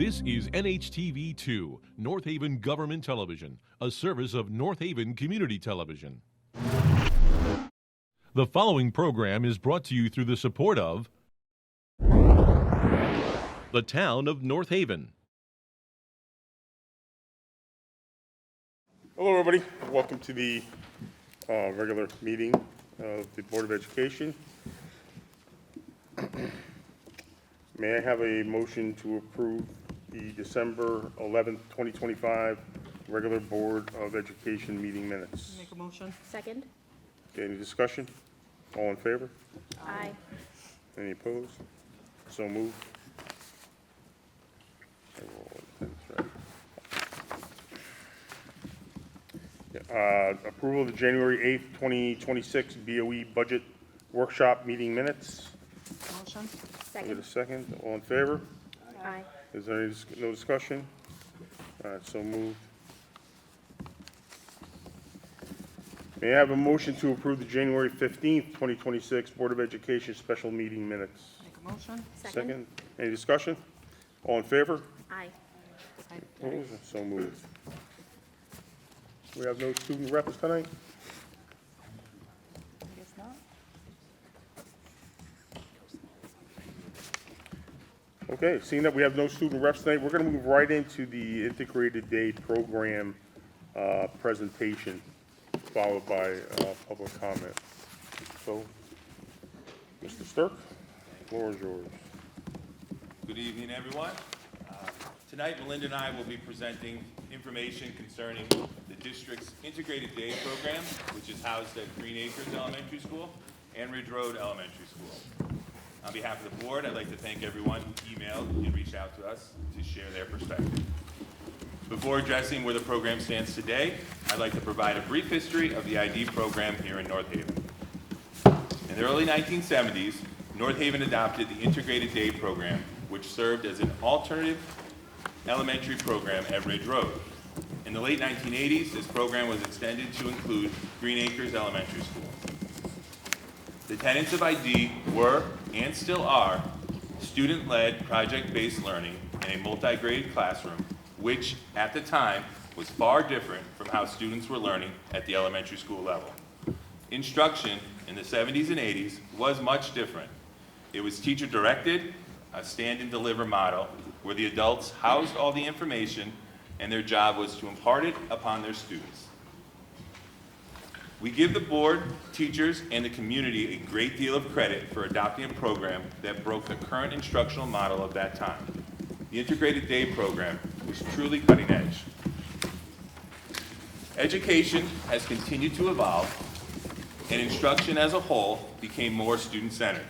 This is NHTV2, North Haven Government Television, a service of North Haven Community Television. The following program is brought to you through the support of the Town of North Haven. Hello, everybody. Welcome to the regular meeting of the Board of Education. May I have a motion to approve the December 11th, 2025 regular Board of Education meeting minutes? Make a motion. Second. Okay, any discussion? All in favor? Aye. Any opposed? So moved. Approval of the January 8th, 2026 BOE budget workshop meeting minutes. Motion. Get a Second. second. All in favor? Aye. Is there any, no discussion? All right, so moved. May I have a motion to approve the January 15th, 2026 Board of Education special meeting minutes? Make a motion. Second. Any discussion? All in favor? Aye. Opposed? So moved. We have no student reps tonight? I guess not. Okay, seeing that we have no student reps tonight, we're going to move right into the integrated day program presentation, followed by public comment. So, Mr. Stirk, the floor is yours. Good evening, everyone. Tonight, Melinda and I will be presenting information concerning the district's integrated day program, which is housed at Green Acres Elementary School and Ridge Road Elementary School. On behalf of the board, I'd like to thank everyone who emailed and reached out to us to share their perspective. Before addressing where the program stands today, I'd like to provide a brief history of the ID program here in North Haven. In the early 1970s, North Haven adopted the integrated day program, which served as an alternative elementary program at Ridge Road. In the late 1980s, this program was extended to include Green Acres Elementary School. The tenets of ID were, and still are, student-led, project-based learning in a multi-grade classroom, which, at the time, was far different from how students were learning at the elementary school level. Instruction in the 70s and 80s was much different. It was teacher-directed, a stand-and-deliver model, where the adults housed all the information and their job was to impart it upon their students. We give the board, teachers, and the community a great deal of credit for adopting a program that broke the current instructional model of that time. The integrated day program was truly cutting edge. Education has continued to evolve, and instruction as a whole became more student-centered.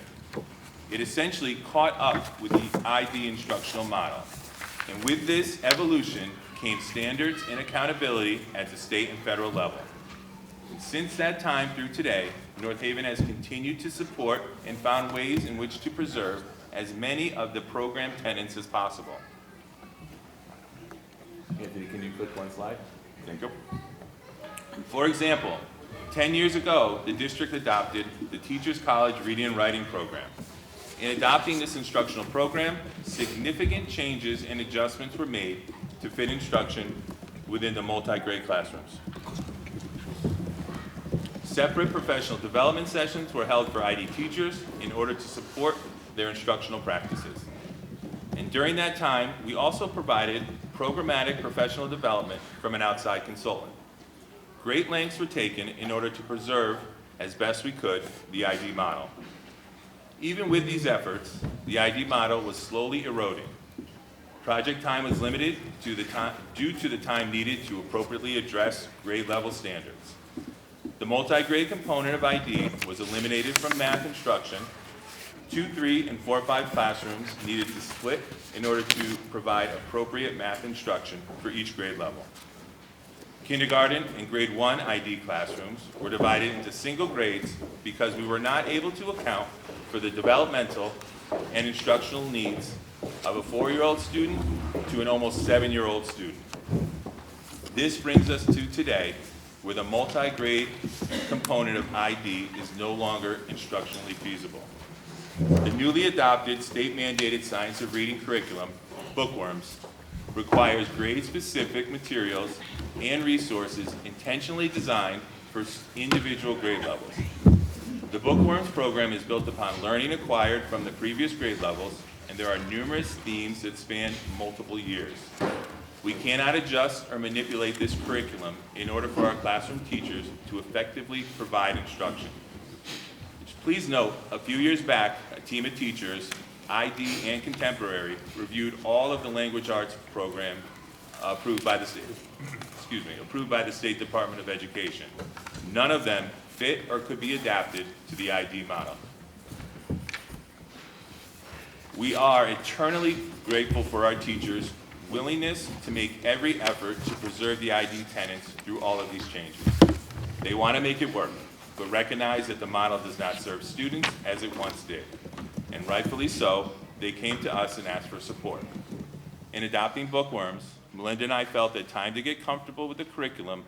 It essentially caught up with the ID instructional model. And with this evolution came standards and accountability at the state and federal level. And since that time through today, North Haven has continued to support and found ways in which to preserve as many of the program tenets as possible. Anthony, can you click one slide? Thank you. For example, 10 years ago, the district adopted the Teachers College Reading and Writing Program. In adopting this instructional program, significant changes and adjustments were made to fit instruction within the multi-grade classrooms. Separate professional development sessions were held for ID teachers in order to support their instructional practices. And during that time, we also provided programmatic professional development from an outside consultant. Great lengths were taken in order to preserve, as best we could, the ID model. Even with these efforts, the ID model was slowly eroding. Project time was limited due to the time needed to appropriately address grade level standards. The multi-grade component of ID was eliminated from math instruction. 2, 3, and 4, 5 classrooms needed to split in order to provide appropriate math instruction for each grade level. Kindergarten and grade 1 ID classrooms were divided into single grades because we were not able to account for the developmental and instructional needs of a 4-year-old student to an almost 7-year-old student. This brings us to today, where the multi-grade component of ID is no longer instructionally feasible. The newly adopted state-mandated science of reading curriculum Bookworms, requires grade-specific materials and resources intentionally designed for individual grade levels. The Bookworms program is built upon learning acquired from the previous grade levels, and there are numerous themes that span multiple years. We cannot adjust or manipulate this curriculum in order for our classroom teachers to effectively provide instruction. Please note, a few years back, a team of teachers, ID and contemporary, reviewed all of the language arts program approved by the State Department of Education. None of them fit or could be adapted to the ID model. We are eternally grateful for our teachers' willingness to make every effort to preserve the ID tenets through all of these changes. They want to make it work, but recognize that the model does not serve students as it once did. And rightfully so, they came to us and asked for support. In adopting Bookworms, Melinda and I felt that time to get comfortable with the curriculum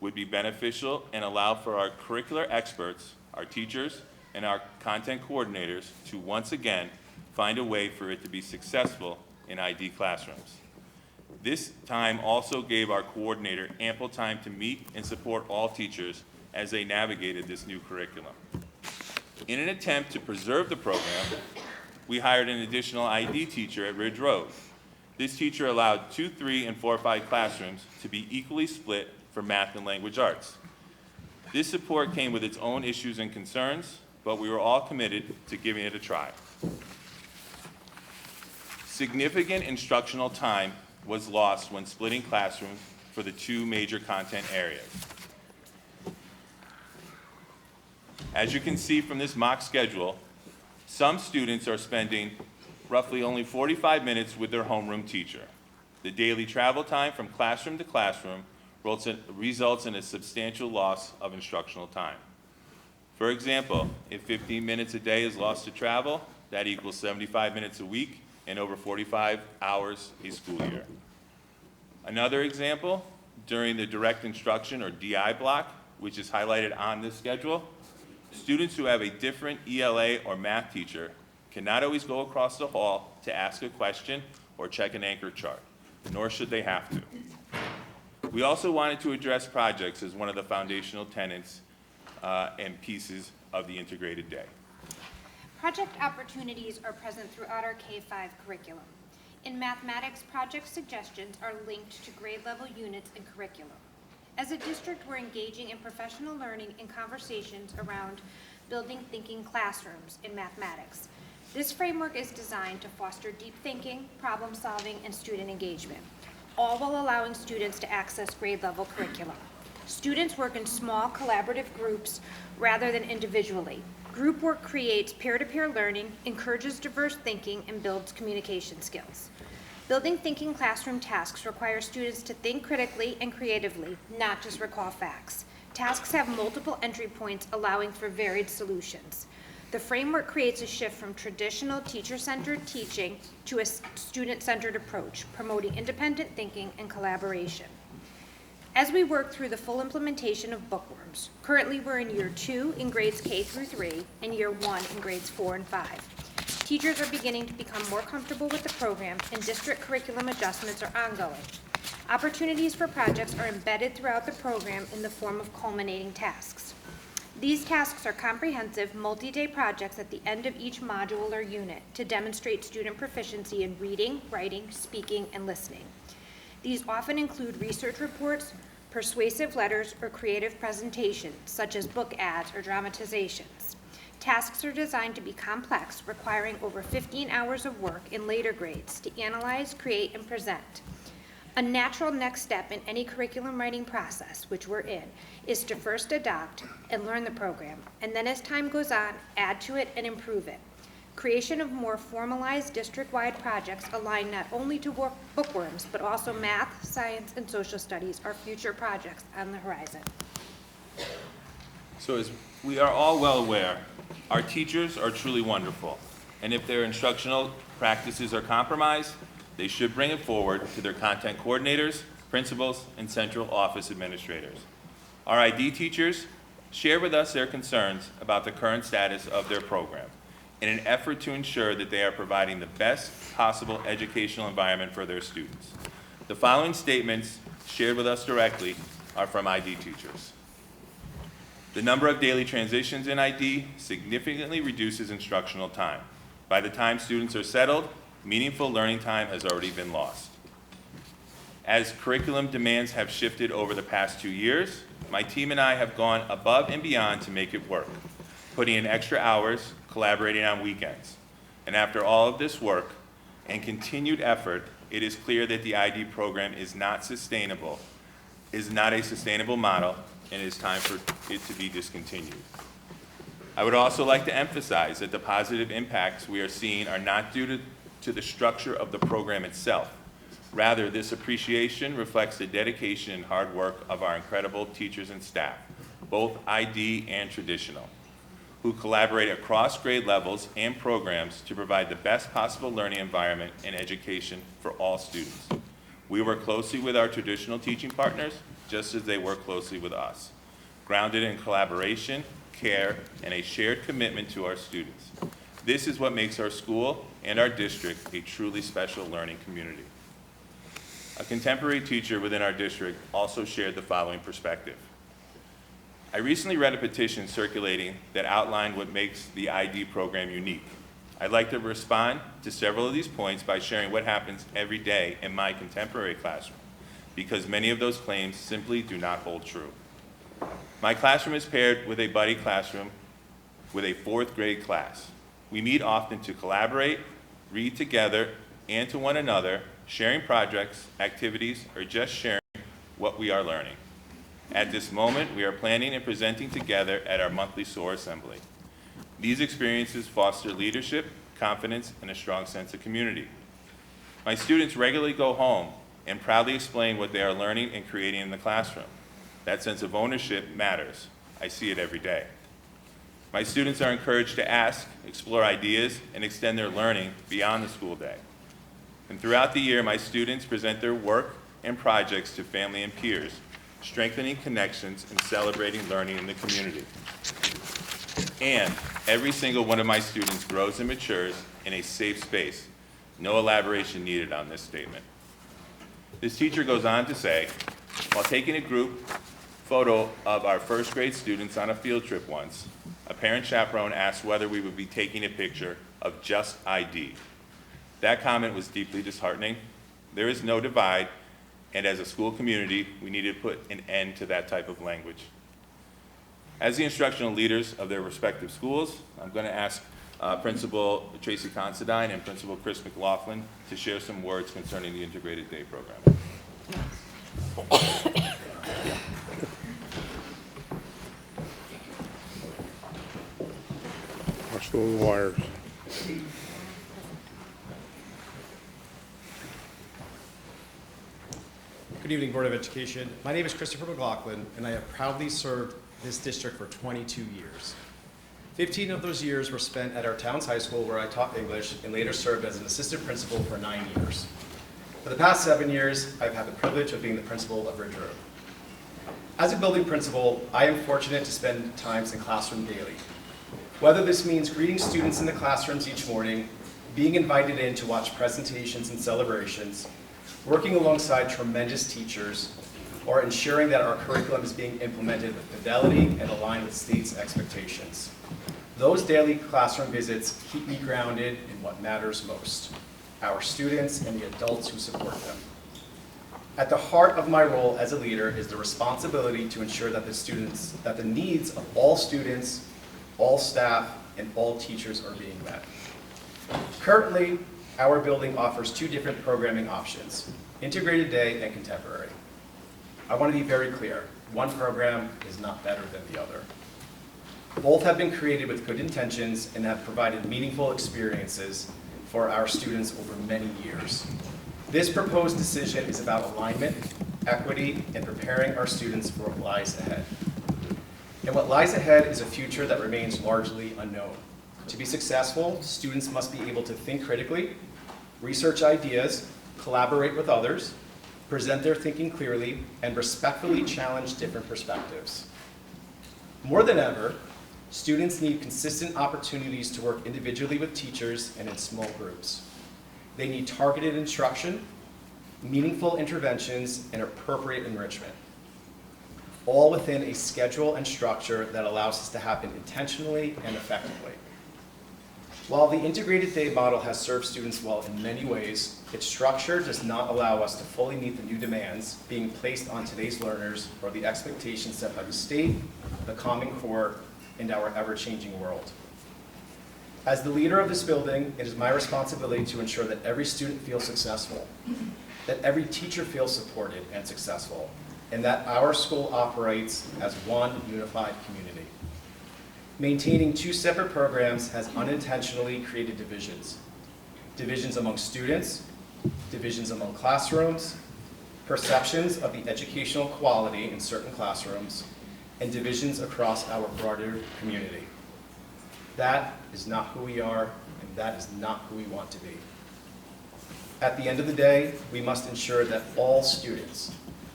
would be beneficial and allow for our curricular experts, our teachers, and our content coordinators to once again find a way for it to be successful in ID classrooms. This time also gave our coordinator ample time to meet and support all teachers as they navigated this new curriculum. In an attempt to preserve the program, we hired an additional ID teacher at Ridge Road. This teacher allowed 2, 3, and 4, 5 classrooms to be equally split for math and language arts. This support came with its own issues and concerns, but we were all committed to giving it a try. Significant instructional time was lost when splitting classrooms for the 2 major content areas. As you can see from this mock schedule, some students are spending roughly only 45 minutes with their homeroom teacher. The daily travel time from classroom to classroom results in a substantial loss of instructional time. For example, if 15 minutes a day is lost to travel, that equals 75 minutes a week and over 45 hours a school year. Another example, during the direct instruction or DI block, which is highlighted on this schedule, students who have a different ELA or math teacher cannot always go across the hall to ask a question or check an anchor chart, nor should they have to. We also wanted to address projects as one of the foundational tenets and pieces of the integrated day. Project opportunities are present throughout our K-5 curriculum. In mathematics, project suggestions are linked to grade level units and curriculum. As a district, we're engaging in professional learning and conversations around building thinking classrooms in mathematics. This framework is designed to foster deep thinking, problem solving, and student engagement, all while allowing students to access grade level curriculum. Students work in small collaborative groups rather than individually. Group work creates peer-to-peer learning, encourages diverse thinking, and builds communication skills. Building thinking classroom tasks require students to think critically and creatively, not just recall facts. Tasks have multiple entry points, allowing for varied solutions. The framework creates a shift from traditional teacher-centered teaching to a student-centered approach, promoting independent thinking and collaboration. As we work through the full implementation of Bookworms, currently we're in year 2 in grades K through 3 and year 1 in grades 4 and 5. Teachers are beginning to become more comfortable with the program, and district curriculum adjustments are ongoing. Opportunities for projects are embedded throughout the program in the form of culminating tasks. These tasks are comprehensive, multi-day projects at the end of each module or unit to demonstrate student proficiency in reading, writing, speaking, and listening. These often include research reports, persuasive letters, or creative presentations, such as book ads or dramatizations. Tasks are designed to be complex, requiring over 15 hours of work in later grades to analyze, create, and present. A natural next step in any curriculum writing process, which we're in, is to first adopt and learn the program, and then as time goes on, add to it and improve it. Creation of more formalized district-wide projects align not only to Bookworms, but also math, science, and social studies are future projects on the horizon. So as we are all well aware, our teachers are truly wonderful, and if their instructional practices are compromised, they should bring it forward to their content coordinators, principals, and central office administrators. Our ID teachers share with us their concerns about the current status of their program. in an effort to ensure that they are providing the best possible educational environment for their students. The following statements shared with us directly are from ID teachers. The number of daily transitions in ID significantly reduces instructional time. By the time students are settled, meaningful learning time has already been lost. As curriculum demands have shifted over the past 2 years, my team and I have gone above and beyond to make it work, putting in extra hours, collaborating on weekends. And after all of this work and continued effort, it is clear that the ID program is not sustainable, is not a sustainable model, and it is time for it to be discontinued. I would also like to emphasize that the positive impacts we are seeing are not due to the structure of the program itself. Rather, this appreciation reflects the dedication and hard work of our incredible teachers and staff, both ID and traditional, who collaborate across grade levels and programs to provide the best possible learning environment and education for all students. We work closely with our traditional teaching partners, just as they work closely with us, grounded in collaboration, care, and a shared commitment to our students. This is what makes our school and our district a truly special learning community. A contemporary teacher within our district also shared the following perspective. I recently read a petition circulating that outlined what makes the ID program unique. I'd like to respond to several of these points by sharing what happens every day in my contemporary classroom, because many of those claims simply do not hold true. My classroom is paired with a buddy classroom with a 4th grade class. We meet often to collaborate, read together, and to one another, sharing projects, activities, or just sharing what we are learning. At this moment, we are planning and presenting together at our monthly SOAR assembly. These experiences foster leadership, confidence, and a strong sense of community. My students regularly go home and proudly explain what they are learning and creating in the classroom. That sense of ownership matters. I see it every day. My students are encouraged to ask, explore ideas, and extend their learning beyond the school day. And throughout the year, my students present their work and projects to family and peers, strengthening connections and celebrating learning in the community. And every single one of my students grows and matures in a safe space. No elaboration needed on this statement. This teacher goes on to say, while taking a group photo of our 1st grade students on a field trip once, a parent chaperone asked whether we would be taking a picture of just ID. That comment was deeply disheartening. There is no divide, and as a school community, we need to put an end to that type of language. As the instructional leaders of their respective schools, I'm going to ask Principal Tracy Considine and Principal Chris McLaughlin to share some words concerning the Integrated Day program. Watch those wires. Good evening, Board of Education. My name is Christopher McLaughlin, and I have proudly served this district for 22 years. 15 of those years were spent at our town's high school, where I taught English and later served as an assistant principal for 9 years. For the past 7 years, I've had the privilege of being the principal of Ridge Road. As a building principal, I am fortunate to spend times in classroom daily. Whether this means greeting students in the classrooms each morning, being invited in to watch presentations and celebrations, working alongside tremendous teachers, or ensuring that our curriculum is being implemented with fidelity and aligned with state's expectations. Those daily classroom visits keep me grounded in what matters most, our students and the adults who support them. At the heart of my role as a leader is the responsibility to ensure that the needs of all students, all staff, and all teachers are being met. Currently, our building offers 2 different programming options, Integrated Day and Contemporary. I want to be very clear, one program is not better than the other. Both have been created with good intentions and have provided meaningful experiences for our students over many years. This proposed decision is about alignment, equity, and preparing our students for what lies ahead. And what lies ahead is a future that remains largely unknown. To be successful, students must be able to think critically, research ideas, collaborate with others, present their thinking clearly, and respectfully challenge different perspectives. More than ever, Students need consistent opportunities to work individually with teachers and in small groups. They need targeted instruction, meaningful interventions, and appropriate enrichment, all within a schedule and structure that allows this to happen intentionally and effectively. While the integrated day model has served students well in many ways, its structure does not allow us to fully meet the new demands being placed on today's learners or the expectations set by the state, the Common Core, and our ever-changing world. As the leader of this building, it is my responsibility to ensure that every student feels successful, that every teacher feels supported and successful, and that our school operates as one unified community. Maintaining two separate programs has unintentionally created divisions. Divisions among students, divisions among classrooms, perceptions of the educational quality in certain classrooms, and divisions across our broader community. That is not who we are, and that is not who we want to be. At the end of the day, we must ensure that all students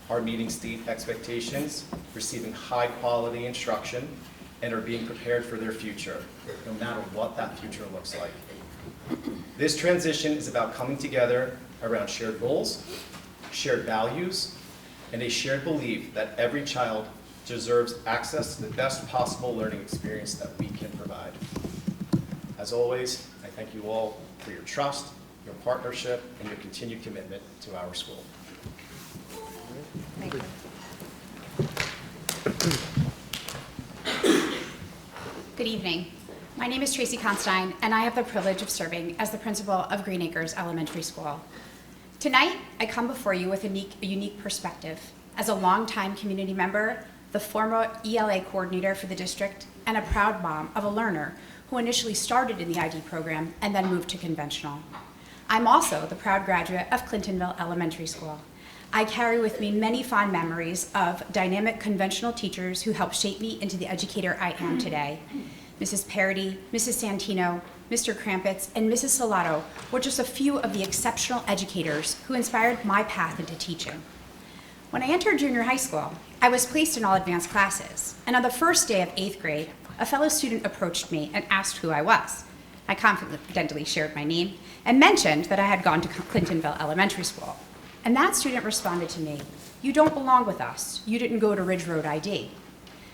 are meeting state expectations, receiving high-quality instruction, and are being prepared for their future, no matter what that future looks like. This transition is about coming together around shared goals, shared values, and a shared belief that every child deserves access to the best possible learning experience that we can provide. As always, I thank you all for your trust, your partnership, and your continued commitment to our school. Thank you. Good evening. My name is Tracy Constein, and I have the privilege of serving as the principal of Green Acres Elementary School. Tonight, I come before you with a unique perspective as a longtime community member, the former ELA coordinator for the district, and a proud mom of a learner who initially started in the ID program and then moved to conventional. I'm also the proud graduate of Clintonville Elementary School. I carry with me many fond memories of dynamic conventional teachers who helped shape me into the educator I am today. Mrs. Parody, Mrs. Santino, Mr. Krampitz, and Mrs. Salato were just a few of the exceptional educators who inspired my path into teaching. When I entered junior high school, I was placed in all advanced classes, and on the first day of 8th grade, a fellow student approached me and asked who I was. I confidently shared my name and mentioned that I had gone to Clintonville Elementary School. And that student responded to me, "You don't belong with us. You didn't go to Ridge Road ID."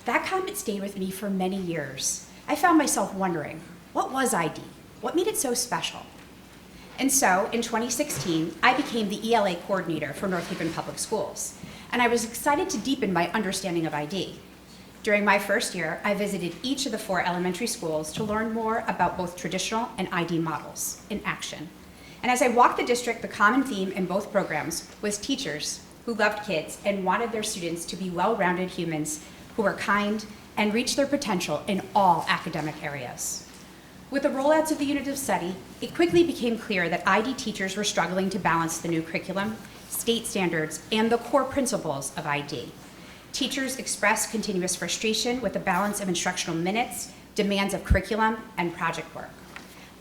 That comment stayed with me for many years. I found myself wondering, what was ID? What made it so special? And so, in 2016, I became the ELA coordinator for North Haven Public Schools, and I was excited to deepen my understanding of ID. During my first year, I visited each of the 4 elementary schools to learn more about both traditional and ID models in action. And as I walked the district, the common theme in both programs was teachers who loved kids and wanted their students to be well-rounded humans who were kind and reach their potential in all academic areas. With the rollouts of the unit of study, it quickly became clear that ID teachers were struggling to balance the new curriculum, state standards, and the core principles of ID. Teachers expressed continuous frustration with the balance of instructional minutes, demands of curriculum, and project work.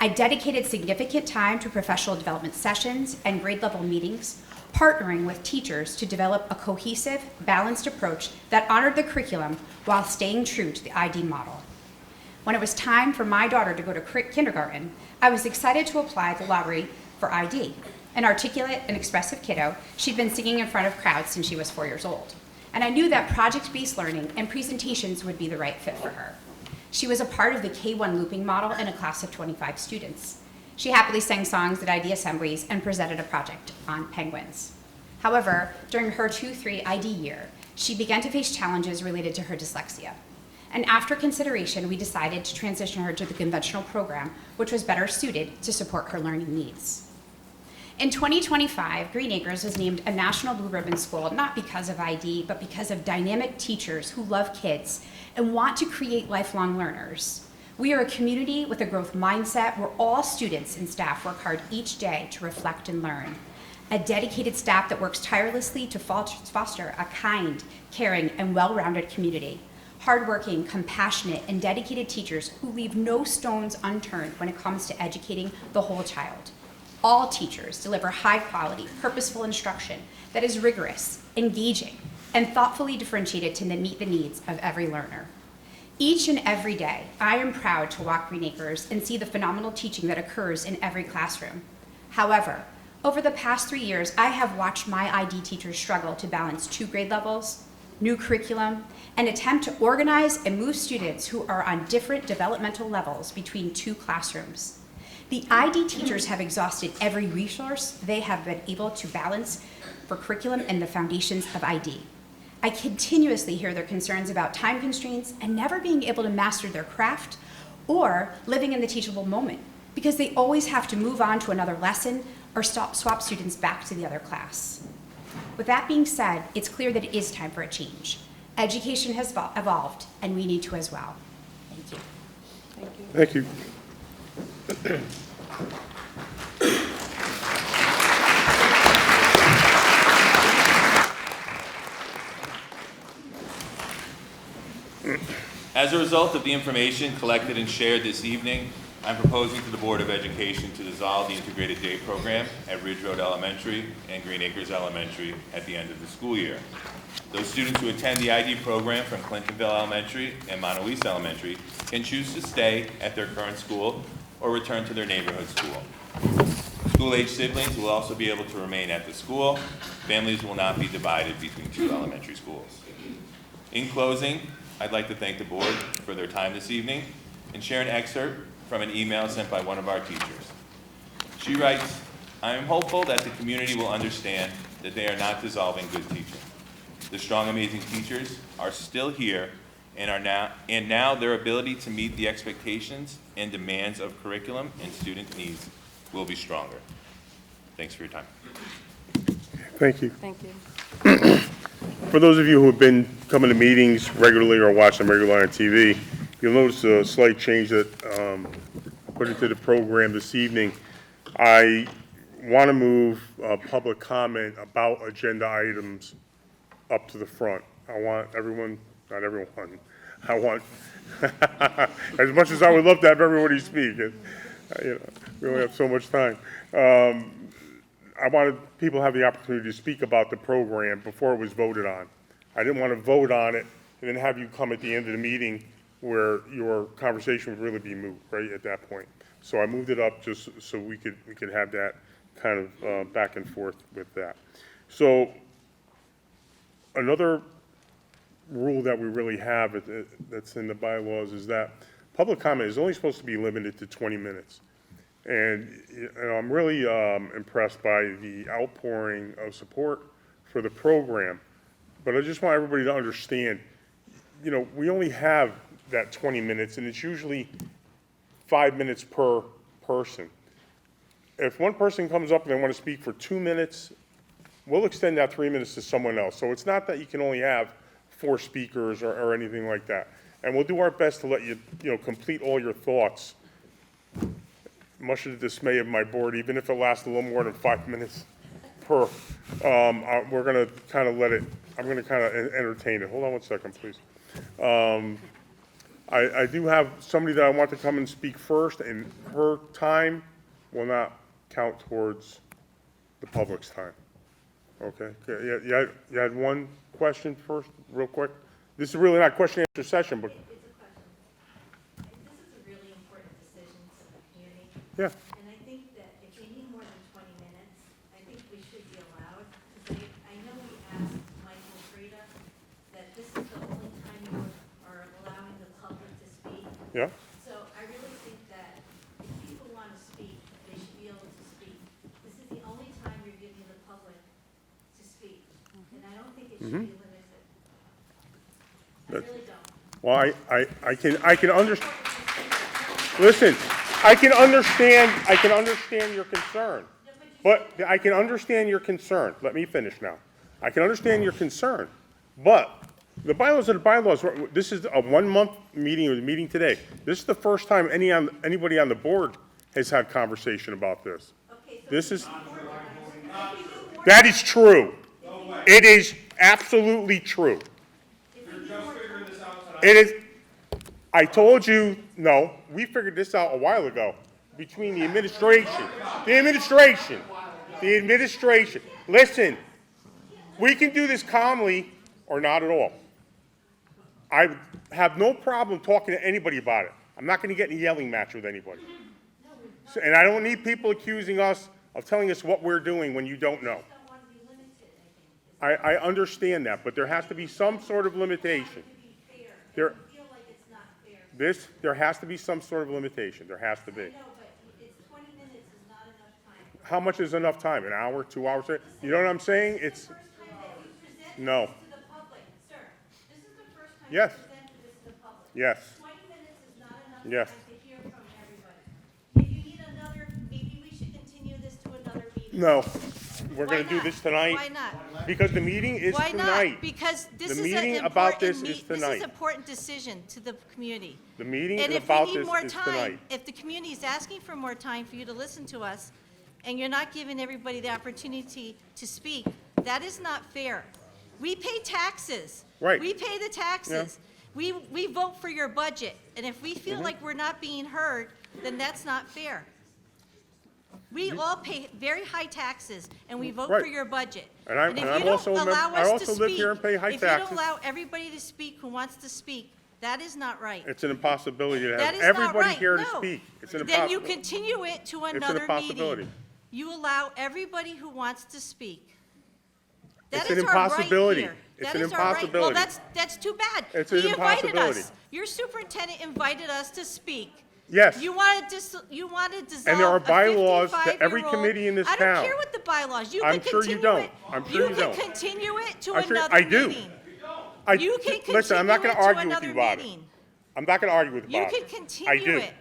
I dedicated significant time to professional development sessions and grade level meetings, partnering with teachers to develop a cohesive, balanced approach that honored the curriculum while staying true to the ID model. When it was time for my daughter to go to kindergarten, I was excited to apply the lottery for ID. An articulate and expressive kiddo, she'd been singing in front of crowds since she was 4 years old. And I knew that project-based learning and presentations would be the right fit for her. She was a part of the K-1 looping model in a class of 25 students. She happily sang songs at ID assemblies and presented a project on penguins. However, during her 2-3 ID year, she began to face challenges related to her dyslexia. And after consideration, we decided to transition her to the conventional program, which was better suited to support her learning needs. In 2025, Green Acres was named a National Blue Ribbon School, not because of ID, but because of dynamic teachers who love kids and want to create lifelong learners. We are a community with a growth mindset where all students and staff work hard each day to reflect and learn. A dedicated staff that works tirelessly to foster a kind, caring, and well-rounded community. Hardworking, compassionate, and dedicated teachers who leave no stones unturned when it comes to educating the whole child. All teachers deliver high-quality, purposeful instruction that is rigorous, engaging, and thoughtfully differentiated to meet the needs of every learner. Each and every day, I am proud to walk Green Acres and see the phenomenal teaching that occurs in every classroom. However, over the past 3 years, I have watched my ID teachers struggle to balance 2 grade levels, new curriculum, and attempt to organize and move students who are on different developmental levels between 2 classrooms. The ID teachers have exhausted every resource they have been able to balance for curriculum and the foundations of ID. I continuously hear their concerns about time constraints and never being able to master their craft or living in the teachable moment because they always have to move on to another lesson or swap students back to the other class. With that being said, it's clear that it is time for a change. Education has evolved, and we need to as well. Thank you. Thank you. As a result of the information collected and shared this evening, I'm proposing to the Board of Education to dissolve the integrated day program at Ridge Road Elementary and Green Acres Elementary at the end of the school year. Those students who attend the ID program from Clintonville Elementary and Monte Luisa Elementary can choose to stay at their current school or return to their neighborhood school. School-age siblings will also be able to remain at the school. Families will not be divided between 2 elementary schools. In closing, I'd like to thank the board for their time this evening and share an excerpt from an email sent by one of our teachers. She writes, "I am hopeful that the community will understand that they are not dissolving good teaching. The strong, amazing teachers are still here and now their ability to meet the expectations and demands of curriculum and student needs will be stronger." Thanks for your time. Thank you. Thank you. For those of you who have been coming to meetings regularly or watch them regularly on TV, you'll notice a slight change that I put into the program this evening. I want to move public comment about agenda items up to the front. I want everyone, not everyone, I want, as much as I would love to have everybody speak, we only have so much time. I wanted people to have the opportunity to speak about the program before it was voted on. I didn't want to vote on it and then have you come at the end of the meeting where your conversation would really be moot, right, at that point. So I moved it up just so we could have that kind of back and forth with that. So another rule that we really have that's in the bylaws is that public comment is only supposed to be limited to 20 minutes. And I'm really impressed by the outpouring of support for the program. But I just want everybody to understand, we only have that 20 minutes, and it's usually 5 minutes per person. If one person comes up and they want to speak for 2 minutes, we'll extend that 3 minutes to someone else. So it's not that you can only have 4 speakers or anything like that. And we'll do our best to let you, complete all your thoughts, much to the dismay of my board, even if it lasts a little more than 5 minutes per. We're going to kind of I'm going to kind of entertain it. Hold on one second, please. I do have somebody that I want to come and speak first, and her time will not count towards the public's time. Okay? You had one question first, real quick? This is really not question and answer session, but. It's a question. This is a really important decision to the community. Yeah. And I think that if they need more than 20 minutes, I think we should be allowed. Because I know we asked Michael Frida that this is the only time you are allowing the public to speak. Yeah? So I really think that if people want to speak, they should be able to speak. This is the only time you're giving the public to speak. And I don't think it should be limited. I really don't. Well, I can understand. Listen, I can understand your concern. But I can understand your concern. Let me finish now. I can understand your concern. But the bylaws are the bylaws. This is a 1-month meeting, or the meeting today. This is the first time anybody on the board has had conversation about this. Okay, so This is, that is true. It is absolutely true. It is, I told you, no, we figured this out a while ago between the administration. Listen, we can do this calmly or not at all. I have no problem talking to anybody about it. I'm not going to get in a yelling match with anybody. And I don't need people accusing us of telling us what we're doing when you don't know. Don't want to be limited, I think. I understand that, but there has to be some sort of limitation. To be fair. There, I feel like it's not fair. there has to be some sort of limitation. There has to be. No, but it's 20 minutes is not enough time. How much is enough time? An hour, 2 hours? You know what I'm saying? It's, First time that you presented No. this to the public, sir. This is the first time Yes. you presented this to the public. yes. 20 minutes is not enough Yes. time to hear from everybody. If you need another, maybe we should continue this to another meeting. No, we're Why going to do not? this tonight. Why not? Because the meeting is Why tonight. not? Because this The is an meeting important about this is This tonight. is an important decision to the community. The meeting And is if we about need this more is time, tonight. if the community is asking for more time for you to listen to us, and you're not giving everybody the opportunity to speak, that is not fair. We pay taxes. Right. We pay the taxes. We vote for your budget, and if we Mm-hmm. feel like we're not being heard, then that's not fair. We all pay very high taxes, and we vote Right. for your budget. And I'm- if and you I'm don't also a mem- allow I us also to live here speak- and pay high If you taxes. don't allow everybody to speak who wants to speak, that is not right. It's an impossibility to That have is not everybody right. here to No. speak. It's an Then you impossibility. continue it to an another impossibility. meeting. You allow everybody who wants to speak. That It's an is our right impossibility. here. It's That an is our right. impossibility. Well, that's too bad. It's an He invited impossibility. us. Your superintendent invited us to speak. Yes. You wanted to, you wanted to dissolve And there are a bylaws to 55-year-old every committee in this I don't town. care what the bylaws. You I'm can sure you continue don't. it. I'm sure you don't. can continue it to I'm sure- another I do. meeting. I- You can Listen, I'm not continue going it to to argue with another you about it. meeting. I'm not going to argue with you You about can it. I continue do. it.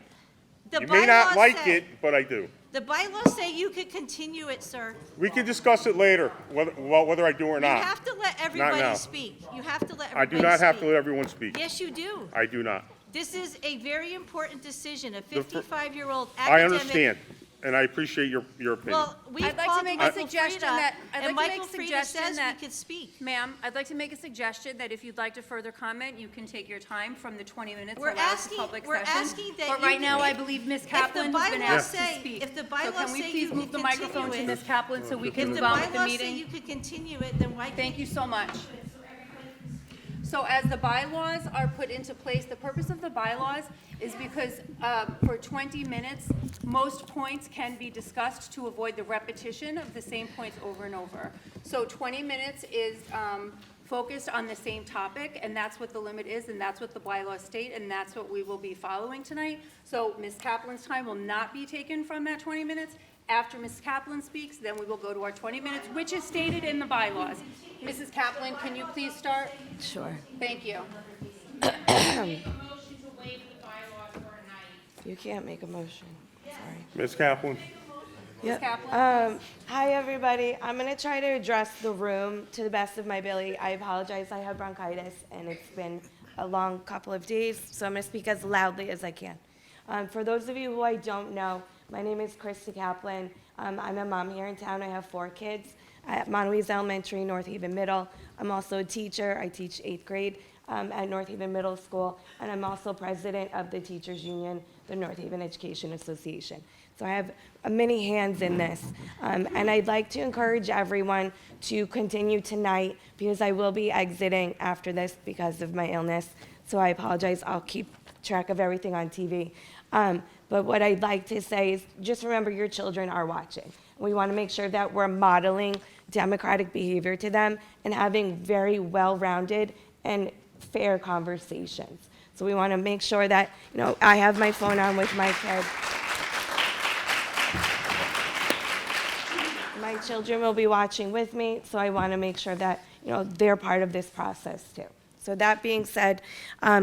The You may not bylaws like say- it, but I do. The bylaws say you could continue it, sir. We can discuss it later, whether I do or You not. have to let now. everybody speak. You have to let I everybody do not have to speak. let everyone speak. Yes, you do. I do not. This is a very important decision. A fir- 55-year-old I academic. understand, and I appreciate your opinion. Well, we've I'd like to called make a Michael suggestion Frieda, that- I'd and like to make Michael a Frieda suggestion says we that- could speak. Ma'am, I'd like to make a suggestion that if you'd like to further comment, you can take your time from the 20 minutes We're allowed for asking- public we're session. asking that But you right now, can- I believe Ms. the Kaplan has been bylaws asked to say- speak. if the So bylaws can we say please you move the can microphone to continue Ms. it- Kaplan so we can If the move on with the bylaws say meeting? you could continue it, then why can't Thank you so much. So as the bylaws are put into place, the purpose of the bylaws is because for 20 minutes, most points can be discussed to avoid the repetition of the same points over and over. So 20 minutes is focused on the same topic, and that's what the limit is, and that's what the bylaws state, and that's what we will be following tonight. So Ms. Kaplan's time will not be taken from that 20 minutes. After Ms. Kaplan speaks, then we will go to our 20 minutes, which is stated in the bylaws. Mrs. Kaplan, can you please start? Sure. Thank you. You can't make a motion. Sorry. Ms. Kaplan? Yep. Kaplan, Hi, everybody. I'm going to try to address the room to the best of my ability. I apologize. I have bronchitis, and it's been a long couple of days, so I'm going to speak as loudly as I can. For those of you who I don't know, my name is Krista Kaplan. I'm a mom here in town. I have 4 kids at Monteluisa Elementary, North Haven Middle. I'm also a teacher. I teach 8th grade at North Haven Middle School, and I'm also president of the Teachers Union, the North Haven Education Association. So I have many hands in this. And I'd like to encourage everyone to continue tonight because I will be exiting after this because of my illness. So I apologize. I'll keep track of everything on TV. But what I'd like to say is just remember your children are watching. We want to make sure that we're modeling democratic behavior to them and having very well-rounded and fair conversations. So we want to make sure that, I have my phone on with my kid. My children will be watching with me, so I want to make sure that, they're part of this process too. So that being said,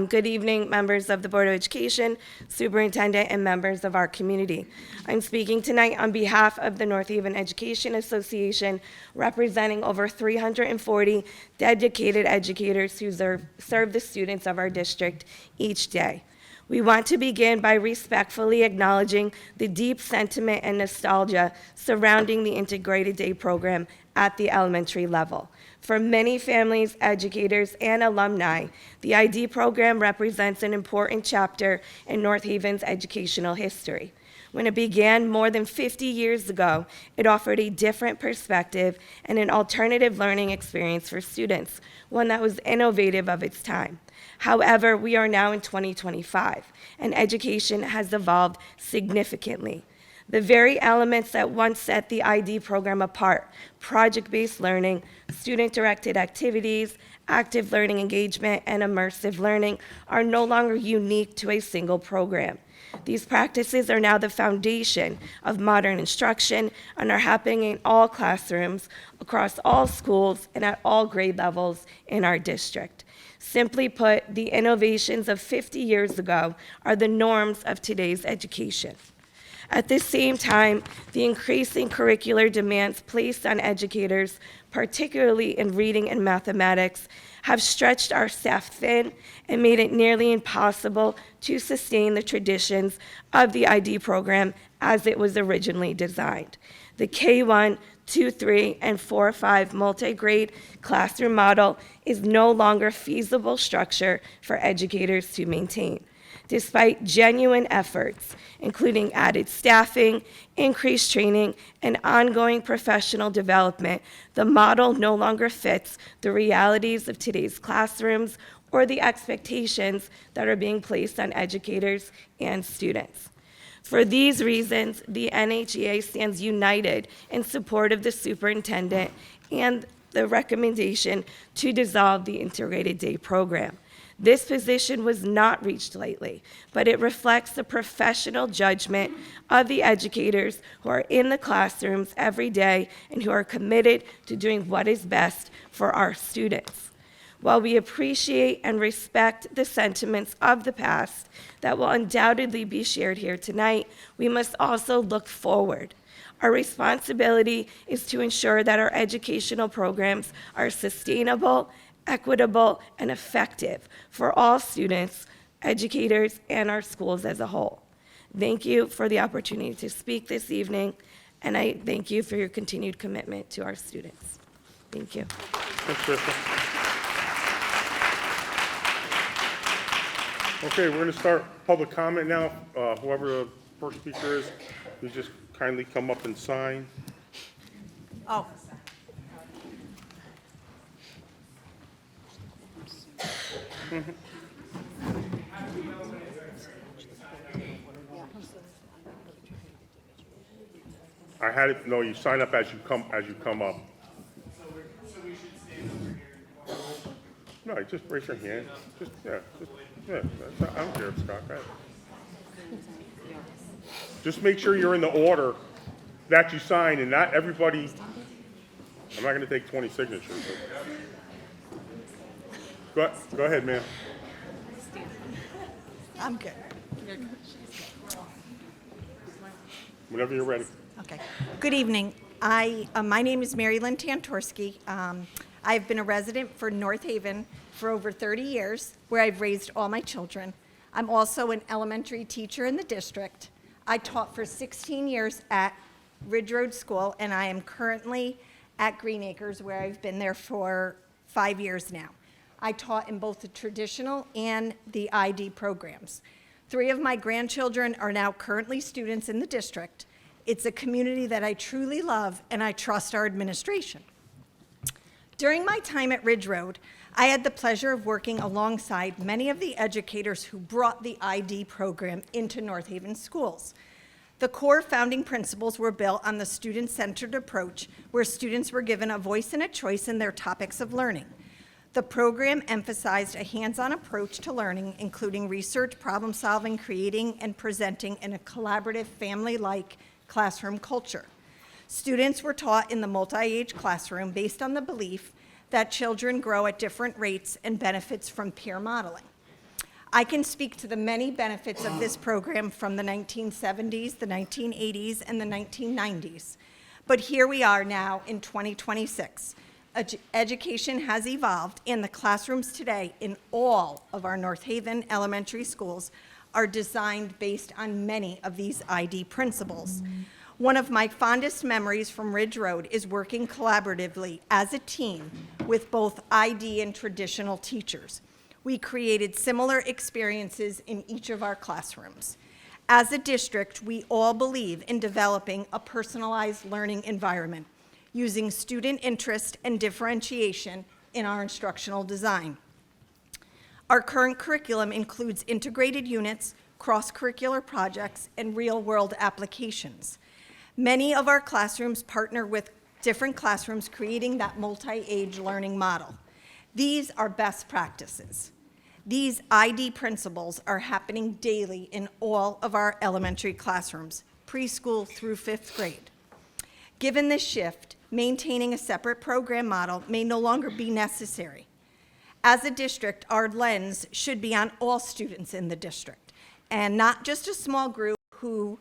good evening, members of the Board of Education, Superintendent, and members of our community. I'm speaking tonight on behalf of the North Haven Education Association, representing over 340 dedicated educators who serve the students of our district each day. We want to begin by respectfully acknowledging the deep sentiment and nostalgia surrounding the Integrated Day program at the elementary level. For many families, educators, and alumni, the ID program represents an important chapter in North Haven's educational history. When it began more than 50 years ago, it offered a different perspective and an alternative learning experience for students, one that was innovative of its time. However, we are now in 2025, and education has evolved significantly. The very elements that once set the ID program apart, project-based learning, student-directed activities, active learning engagement, and immersive learning, are no longer unique to a single program. These practices are now the foundation of modern instruction and are happening in all classrooms, across all schools, and at all grade levels in our district. Simply put, the innovations of 50 years ago are the norms of today's education. At the same time, the increasing curricular demands placed on educators, particularly in reading and mathematics, have stretched our staff thin and made it nearly impossible to sustain the traditions of the ID program as it was originally designed. The K-1, 2, 3, and 4, 5 multi-grade classroom model is no longer a feasible structure for educators to maintain. Despite genuine efforts, including added staffing, increased training, and ongoing professional development, the model no longer fits the realities of today's classrooms or the expectations that are being placed on educators and students. For these reasons, the NHEA stands united in support of the superintendent and the recommendation to dissolve the integrated day program. This position was not reached lightly, but it reflects the professional judgment of the educators who are in the classrooms every day and who are committed to doing what is best for our students. While we appreciate and respect the sentiments of the past that will undoubtedly be shared here tonight, we must also look forward. Our responsibility is to ensure that our educational programs are sustainable, equitable, and effective for all students, educators, and our schools as a whole. Thank you for the opportunity to speak this evening, and I thank you for your continued commitment to our students. Thank you. Thanks, Krista. Okay, we're going to start public comment now. Whoever the first speaker is, please just kindly come up and sign. Oh. I had it, no, you sign up as you come up. No, just raise your hand. Yeah, I don't care, Scott. Go ahead. Just make sure you're in the order that you sign, and not everybody, I'm not gonna take 20 signatures. Go ahead, ma'am. I'm good. Whenever you're ready. Okay. Good evening. My name is Mary Lynn Tantorski. I've been a resident for North Haven for over 30 years, where I've raised all my children. I'm also an elementary teacher in the district. I taught for 16 years at Ridge Road School, and I am currently at Green Acres, where I've been there for 5 years now. I taught in both the traditional and the ID programs. 3 of my grandchildren are now currently students in the district. It's a community that I truly love, and I trust our administration. During my time at Ridge Road, I had the pleasure of working alongside many of the educators who brought the ID program into North Haven schools. The core founding principles were built on the student-centered approach, where students were given a voice and a choice in their topics of learning. The program emphasized a hands-on approach to learning, including research, problem-solving, creating, and presenting in a collaborative, family-like classroom culture. Students were taught in the multi-age classroom based on the belief that children grow at different rates and benefits from peer modeling. I can speak to the many benefits of this program from the 1970s, the 1980s, and the 1990s. But here we are now in 2026. Education has evolved, and the classrooms today in all of our North Haven elementary schools are designed based on many of these ID principles. One of my fondest memories from Ridge Road is working collaboratively as a team with both ID and traditional teachers. We created similar experiences in each of our classrooms. As a district, we all believe in developing a personalized learning environment using student interest and differentiation in our instructional design. Our current curriculum includes integrated units, cross-curricular projects, and real-world applications. Many of our classrooms partner with different classrooms, creating that multi-age learning model. These are best practices. These ID principles are happening daily in all of our elementary classrooms, preschool through 5th grade. Given this shift, maintaining a separate program model may no longer be necessary. As a district, our lens should be on all students in the district, and not just a small group who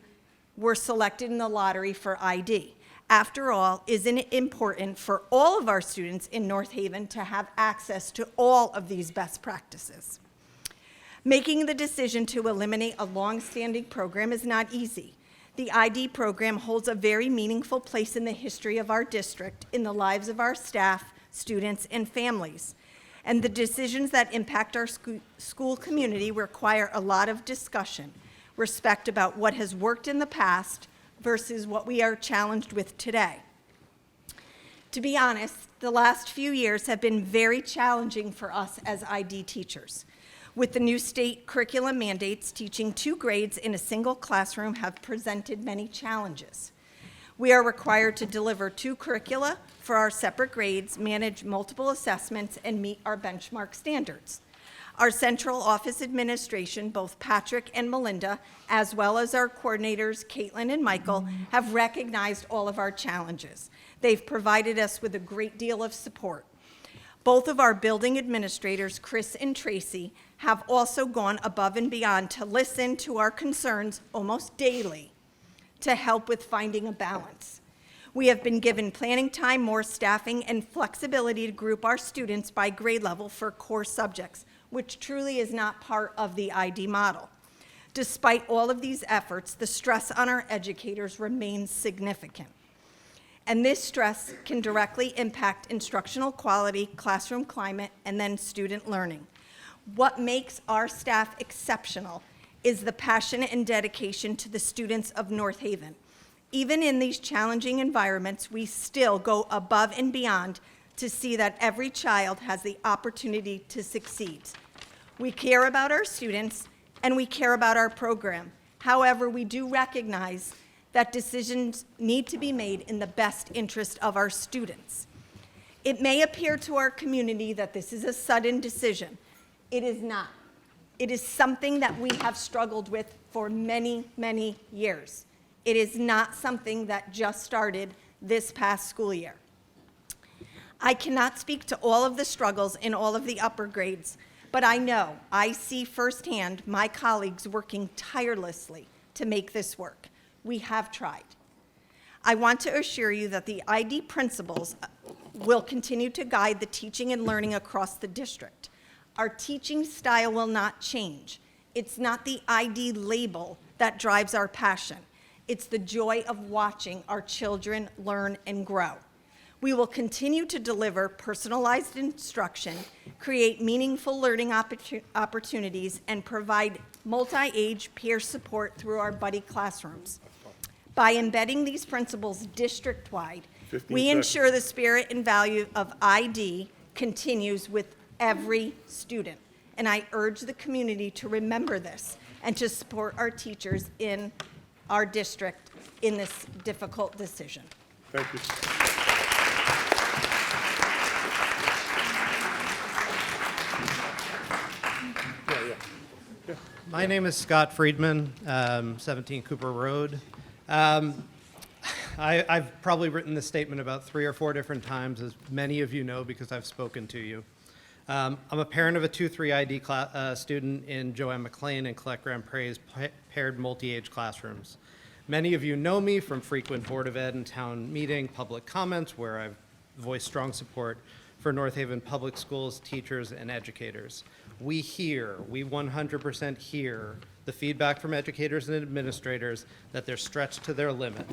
were selected in the lottery for ID. After all, isn't it important for all of our students in North Haven to have access to all of these best practices? Making the decision to eliminate a long-standing program is not easy. The ID program holds a very meaningful place in the history of our district, in the lives of our staff, students, and families. And the decisions that impact our school community require a lot of discussion, respect about what has worked in the past versus what we are challenged with today. To be honest, the last few years have been very challenging for us as ID teachers. With the new state curriculum mandates, teaching 2 grades in a single classroom have presented many challenges. We are required to deliver 2 curricula for our separate grades, manage multiple assessments, and meet our benchmark standards. Our central office administration, both Patrick and Melinda, as well as our coordinators, Caitlin and Michael, have recognized all of our challenges. They've provided us with a great deal of support. Both of our building administrators, Chris and Tracy, have also gone above and beyond to listen to our concerns almost daily to help with finding a balance. We have been given planning time, more staffing, and flexibility to group our students by grade level for core subjects, which truly is not part of the ID model. Despite all of these efforts, the stress on our educators remains significant. And this stress can directly impact instructional quality, classroom climate, and then student learning. What makes our staff exceptional is the passion and dedication to the students of North Haven. Even in these challenging environments, we still go above and beyond to see that every child has the opportunity to succeed. We care about our students and we care about our program. However, we do recognize that decisions need to be made in the best interest of our students. It may appear to our community that this is a sudden decision. It is not. It is something that we have struggled with for many, many years. It is not something that just started this past school year. I cannot speak to all of the struggles in all of the upper grades, but I see firsthand my colleagues working tirelessly to make this work. We have tried. I want to assure you that the ID principles will continue to guide the teaching and learning across the district. Our teaching style will not change. It's not the ID label that drives our passion. It's the joy of watching our children learn and grow. We will continue to deliver personalized instruction, create meaningful learning opportunities, and provide multi-age peer support through our buddy classrooms. By embedding these principles district-wide, we ensure the spirit and value of ID continues with every student. And I urge the community to remember this and to support our teachers in our district in this difficult decision. Thank you. My name is Scott Friedman, 17 Cooper Road. I've probably written this statement about 3 or 4 different times, as many of you know, because I've spoken to you. I'm a parent of a 2-3 ID student in Joanne McLean and Colette Grand Prairie paired multi-age classrooms. Many of you know me from frequent Board of Ed and town meeting public comments where I've voiced strong support for North Haven Public Schools, teachers, and educators. We 100% hear the feedback from educators and administrators that they're stretched to their limit.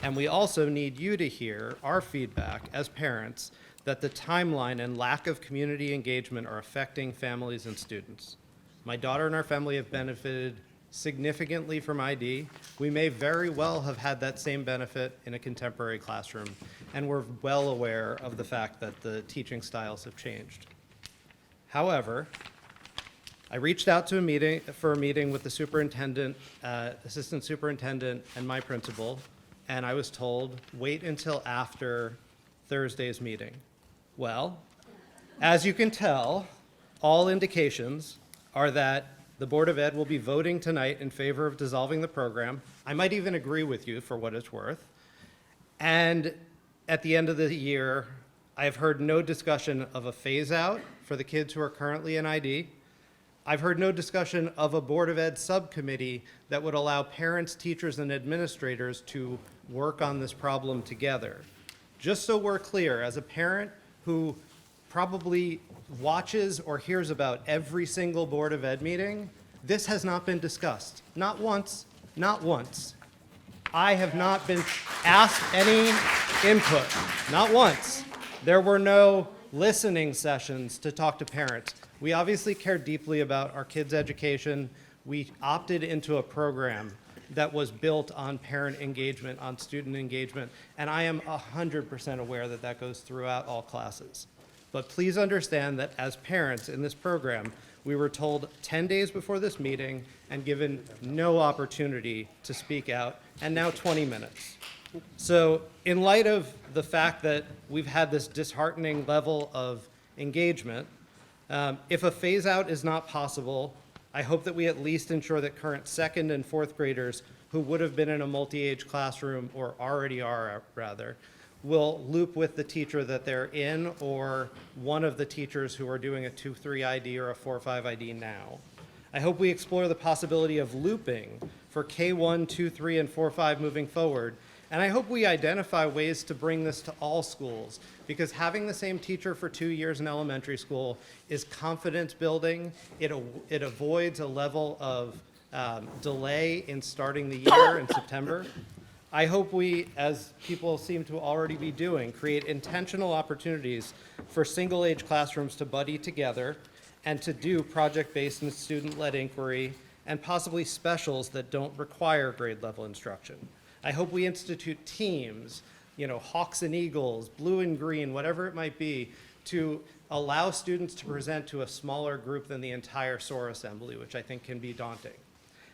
And we also need you to hear our feedback as parents that the timeline and lack of community engagement are affecting families and students. My daughter and our family have benefited significantly from ID, we may very well have had that same benefit in a contemporary classroom, and we're well aware of the fact that the teaching styles have changed. However, I reached out to a meeting with the superintendent, assistant superintendent, and my principal, and I was told, wait until after Thursday's meeting. Well, as you can tell, all indications are that the Board of Ed will be voting tonight in favor of dissolving the program. I might even agree with you for what it's worth. And at the end of the year, I have heard no discussion of a phase out for the kids who are currently in ID. I've heard no discussion of a Board of Ed subcommittee that would allow parents, teachers, and administrators to work on this problem together. Just so we're clear, as a parent who probably watches or hears about every single Board of Ed meeting, this has not been discussed. Not once, not once. I have not been asked any input, not once. There were no listening sessions to talk to parents. We obviously care deeply about our kids' education. We opted into a program that was built on parent engagement, on student engagement, and I am 100% aware that that goes throughout all classes. But please understand that as parents in this program, we were told 10 days before this meeting and given no opportunity to speak out, and now 20 minutes. So in light of the fact that we've had this disheartening level of engagement, if a phase out is not possible, I hope that we at least ensure that current second and fourth graders who would have been in a multi-age classroom, or already are rather, will loop with the teacher that they're in, or one of the teachers who are doing a 2-3 ID or a 4-5 ID now. I hope we explore the possibility of looping for K1, 2, 3, and 4-5 moving forward. And I hope we identify ways to bring this to all schools, because having the same teacher for 2 years in elementary school is confidence building. It avoids a level of delay in starting the year in September. I hope we, as people seem to already be doing, create intentional opportunities for single-age classrooms to buddy together and to do project-based and student-led inquiry, and possibly specials that don't require grade-level instruction. I hope we institute teams, Hawks and Eagles, blue and green, whatever it might be, to allow students to present to a smaller group than the entire SOAR assembly, which I think can be daunting.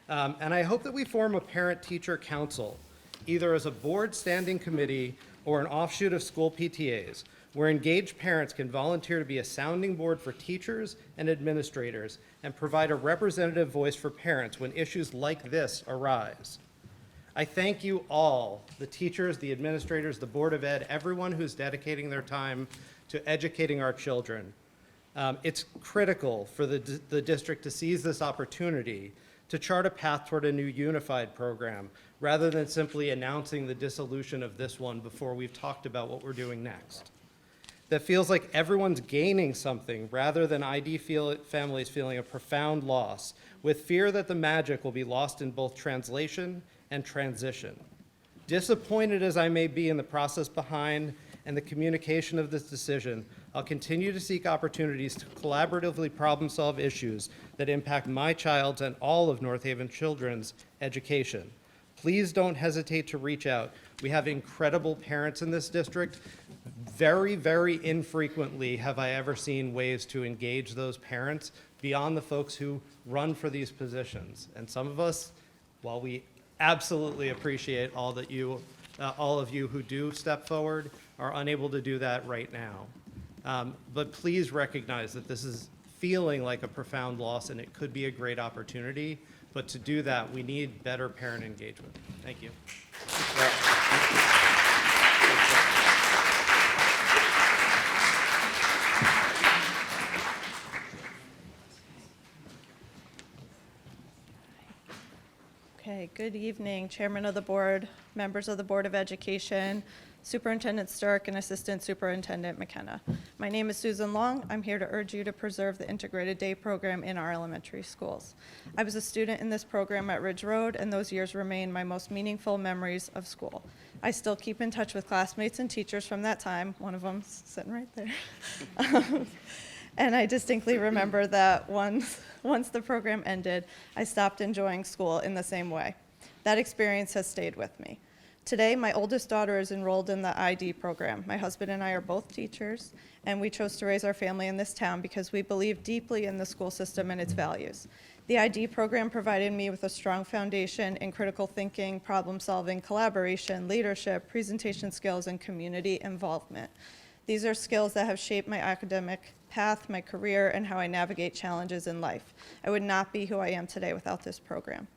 And I hope that we form a parent-teacher council, either as a board standing committee or an offshoot of school PTAs, where engaged parents can volunteer to be a sounding board for teachers and administrators and provide a representative voice for parents when issues like this arise. I thank you all, the teachers, the administrators, the Board of Ed, everyone who's dedicating their time to educating our children. It's critical for the district to seize this opportunity to chart a path toward a new unified program, rather than simply announcing the dissolution of this one before we've talked about what we're doing next. That feels like everyone's gaining something, rather than ID families feeling a profound loss, with fear that the magic will be lost in both translation and transition. Disappointed as I may be in the process behind and the communication of this decision, I'll continue to seek opportunities to collaboratively problem-solve issues that impact my child's and all of North Haven children's education. Please don't hesitate to reach out. We have incredible parents in this district. Very, very infrequently have I ever seen ways to engage those parents beyond the folks who run for these positions. And some of us, while we absolutely appreciate all of you who do step forward, are unable to do that right now. But please recognize that this is feeling like a profound loss, and it could be a great opportunity. But to do that, we need better parent engagement. Thank you. Okay, good evening, Chairman of the Board, members of the Board of Education, Superintendent Stirk, and Assistant Superintendent McKenna. My name is Susan Long. I'm here to urge you to preserve the integrated day program in our elementary schools. I was a student in this program at Ridge Road, and those years remain my most meaningful memories of school. I still keep in touch with classmates and teachers from that time, one of them sitting right there. And I distinctly remember that once the program ended, I stopped enjoying school in the same way. That experience has stayed with me. Today, my oldest daughter is enrolled in the ID program. My husband and I are both teachers, and we chose to raise our family in this town because we believe deeply in the school system and its values. The ID program provided me with a strong foundation in critical thinking, problem solving, collaboration, leadership, presentation skills, and community involvement. These are skills that have shaped my academic path, my career, and how I navigate challenges in life. I would not be who I am today without this program.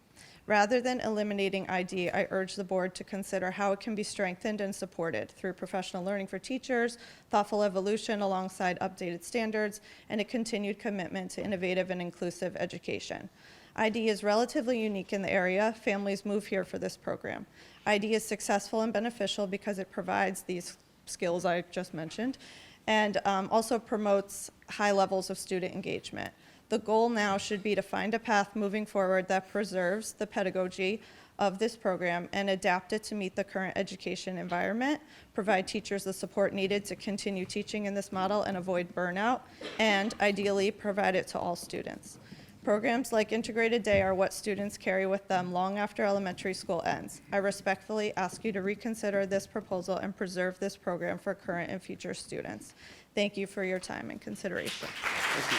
Rather than eliminating ID, I urge the board to consider how it can be strengthened and supported through professional learning for teachers, thoughtful evolution alongside updated standards, and a continued commitment to innovative and inclusive education. ID is relatively unique in the area. Families move here for this program. ID is successful and beneficial because it provides these skills I just mentioned, and also promotes high levels of student engagement. The goal now should be to find a path moving forward that preserves the pedagogy of this program and adapt it to meet the current education environment, provide teachers the support needed to continue teaching in this model and avoid burnout, and ideally provide it to all students. Programs like Integrated Day are what students carry with them long after elementary school ends. I respectfully ask you to reconsider this proposal and preserve this program for current and future students. Thank you for your time and consideration. Thank you.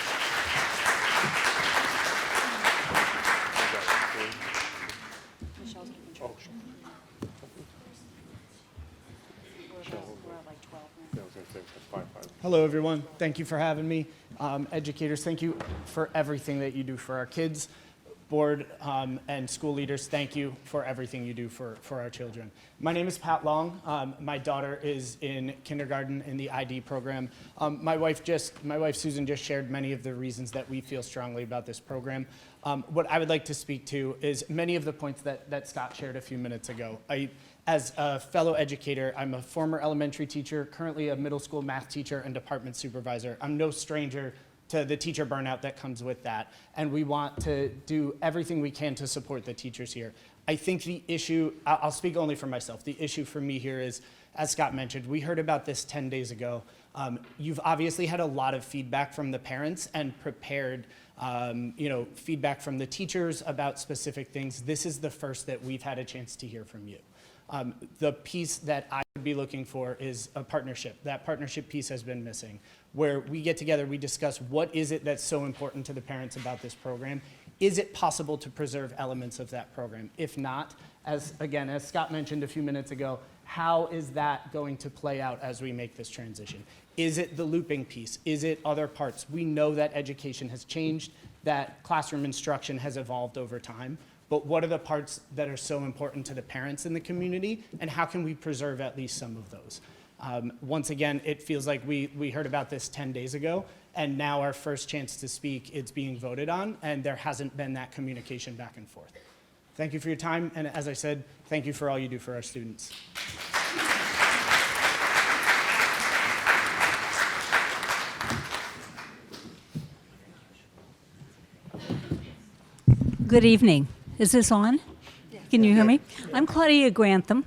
Hello, everyone. Thank you for having me. Educators, thank you for everything that you do for our kids. Board and school leaders, thank you for everything you do for our children. My name is Pat Long. My daughter is in kindergarten in the ID program. My wife Susan just shared many of the reasons that we feel strongly about this program. What I would like to speak to is many of the points that Scott shared a few minutes ago. As a fellow educator, I'm a former elementary teacher, currently a middle school math teacher and department supervisor. I'm no stranger to the teacher burnout that comes with that, and we want to do everything we can to support the teachers here. I think the issue, I'll speak only for myself, the issue for me here is, as Scott mentioned, we heard about this 10 days ago. You've obviously had a lot of feedback from the parents and prepared feedback from the teachers about specific things. This is the first that we've had a chance to hear from you. The piece that I would be looking for is a partnership. That partnership piece has been missing, where we get together, we discuss what is it that's so important to the parents about this program. Is it possible to preserve elements of that program? If not, as Scott mentioned a few minutes ago, how is that going to play out as we make this transition? Is it the looping piece? Is it other parts? We know that education has changed, that classroom instruction has evolved over time. But what are the parts that are so important to the parents in the community, and how can we preserve at least some of those? Once again, it feels like we heard about this 10 days ago, and now our first chance to speak, it's being voted on, and there hasn't been that communication back and forth. Thank you for your time, and as I said, thank you for all you do for our students. Good evening. Is this on? Can you hear me? I'm Claudia Grantham.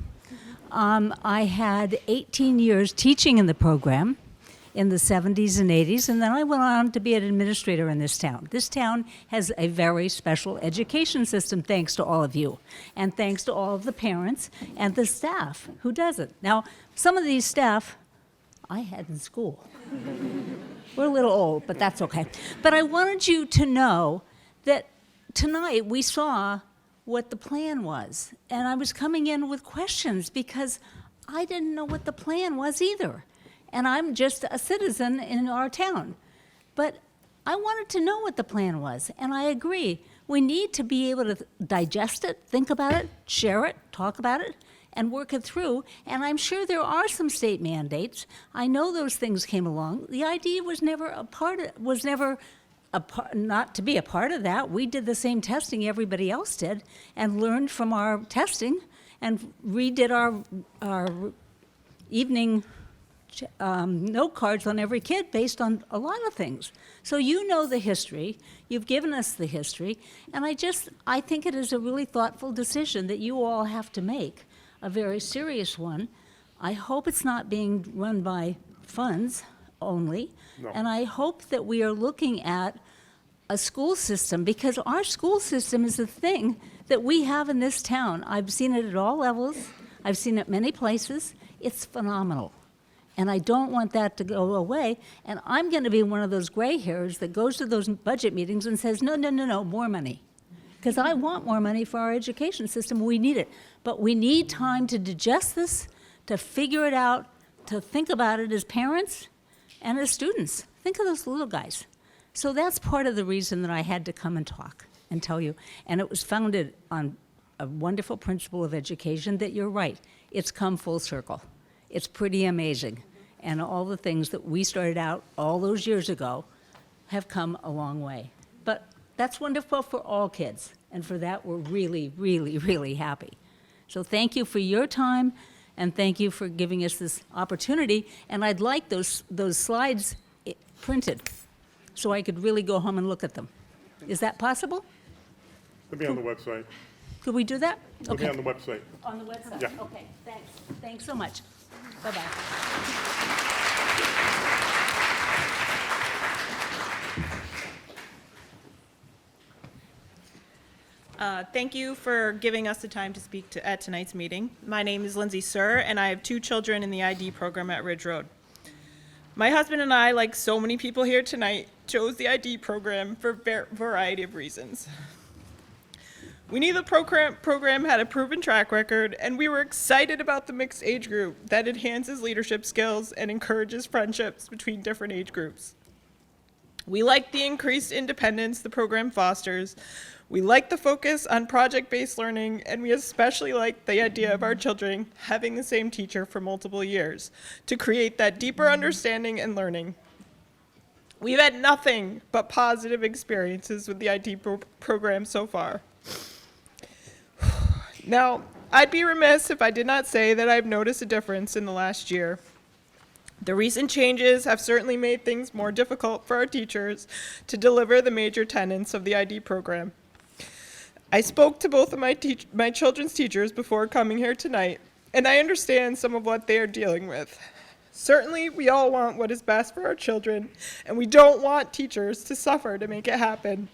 I had 18 years teaching in the program in the 70s and 80s, and then I went on to be an administrator in this town. This town has a very special education system, thanks to all of you, and thanks to all of the parents and the staff who does it. Now, some of these staff I had in school. We're a little old, but that's okay. But I wanted you to know that tonight we saw what the plan was, and I was coming in with questions because I didn't know what the plan was either. And I'm just a citizen in our town. But I wanted to know what the plan was, and I agree. We need to be able to digest it, think about it, share it, talk about it, and work it through. And I'm sure there are some state mandates. I know those things came along. The idea was never a part of, not to be a part of that. We did the same testing everybody else did and learned from our testing and redid our evening note cards on every kid based on a lot of things. So you know the history, you've given us the history, and I think it is a really thoughtful decision that you all have to make, a very serious one. I hope it's not being run by funds only. No. And I hope that we are looking at a school system, because our school system is the thing that we have in this town. I've seen it at all levels. I've seen it many places. It's phenomenal. And I don't want that to go away. And I'm going to be one of those gray hairs that goes to those budget meetings and says, no, no, no, no, more money. Because I want more money for our education system. We need it. But we need time to digest this, to figure it out, to think about it as parents and as students. Think of those little guys. So that's part of the reason that I had to come and talk and tell you. And it was founded on a wonderful principle of education that you're right. It's come full circle. It's pretty amazing. And all the things that we started out all those years ago have come a long way. But that's wonderful for all kids. And for that, we're really, really, really happy. So thank you for your time, and thank you for giving us this opportunity. And I'd like those slides printed so I could really go home and look at them. Is that possible? It'll be on the website. Could we do that? It'll be on the website. On the website? Yeah. Okay, thanks. Thanks so much. Bye-bye. Thank you for giving us the time to speak at tonight's meeting. My name is Lindsay Sir, and I have 2 children in the ID program at Ridge Road. My husband and I, like so many people here tonight, chose the ID program for a variety of reasons. We knew the program had a proven track record, and we were excited about the mixed age group that enhances leadership skills and encourages friendships between different age groups. We like the increased independence the program fosters. We like the focus on project-based learning, and we especially like the idea of our children having the same teacher for multiple years to create that deeper understanding and learning. We've had nothing but positive experiences with the ID program so far. Now, I'd be remiss if I did not say that I've noticed a difference in the last year. The recent changes have certainly made things more difficult for our teachers to deliver the major tenets of the ID program. I spoke to both of my children's teachers before coming here tonight, and I understand some of what they are dealing with. Certainly, we all want what is best for our children, and we don't want teachers to suffer to make it happen.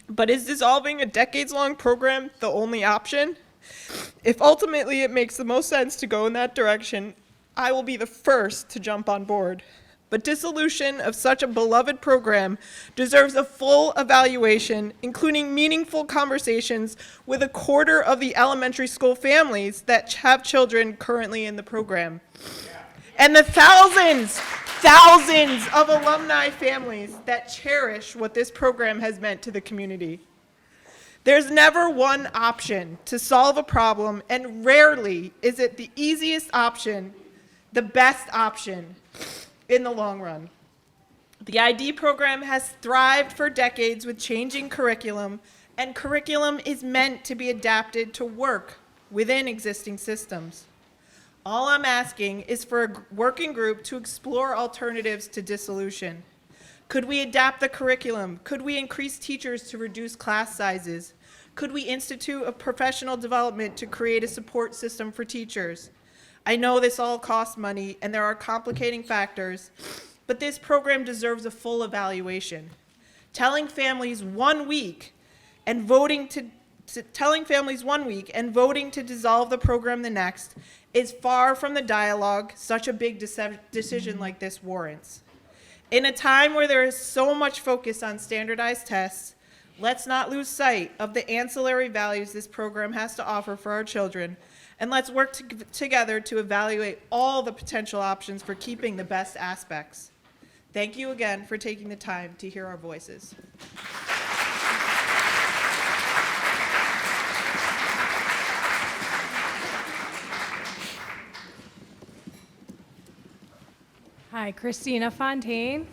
But is dissolving a decades-long program the only option? If ultimately it makes the most sense to go in that direction, I will be the first to jump on board. But dissolution of such a beloved program deserves a full evaluation, including meaningful conversations with 1/4 of the elementary school families that have children currently in the program. And the thousands of alumni families that cherish what this program has meant to the community. There's never one option to solve a problem, and rarely is it the easiest option, the best option in the long run. The ID program has thrived for decades with changing curriculum, and curriculum is meant to be adapted to work within existing systems. All I'm asking is for a working group to explore alternatives to dissolution. Could we adapt the curriculum? Could we increase teachers to reduce class sizes? Could we institute a professional development to create a support system for teachers? I know this all costs money and there are complicating factors, but this program deserves a full evaluation. Telling families 1 week and voting to dissolve the program the next is far from the dialogue such a big decision like this warrants. In a time where there is so much focus on standardized tests, let's not lose sight of the ancillary values this program has to offer for our children, and let's work together to evaluate all the potential options for keeping the best aspects. Thank you again for taking the time to hear our voices. Hi, Christina Fontaine.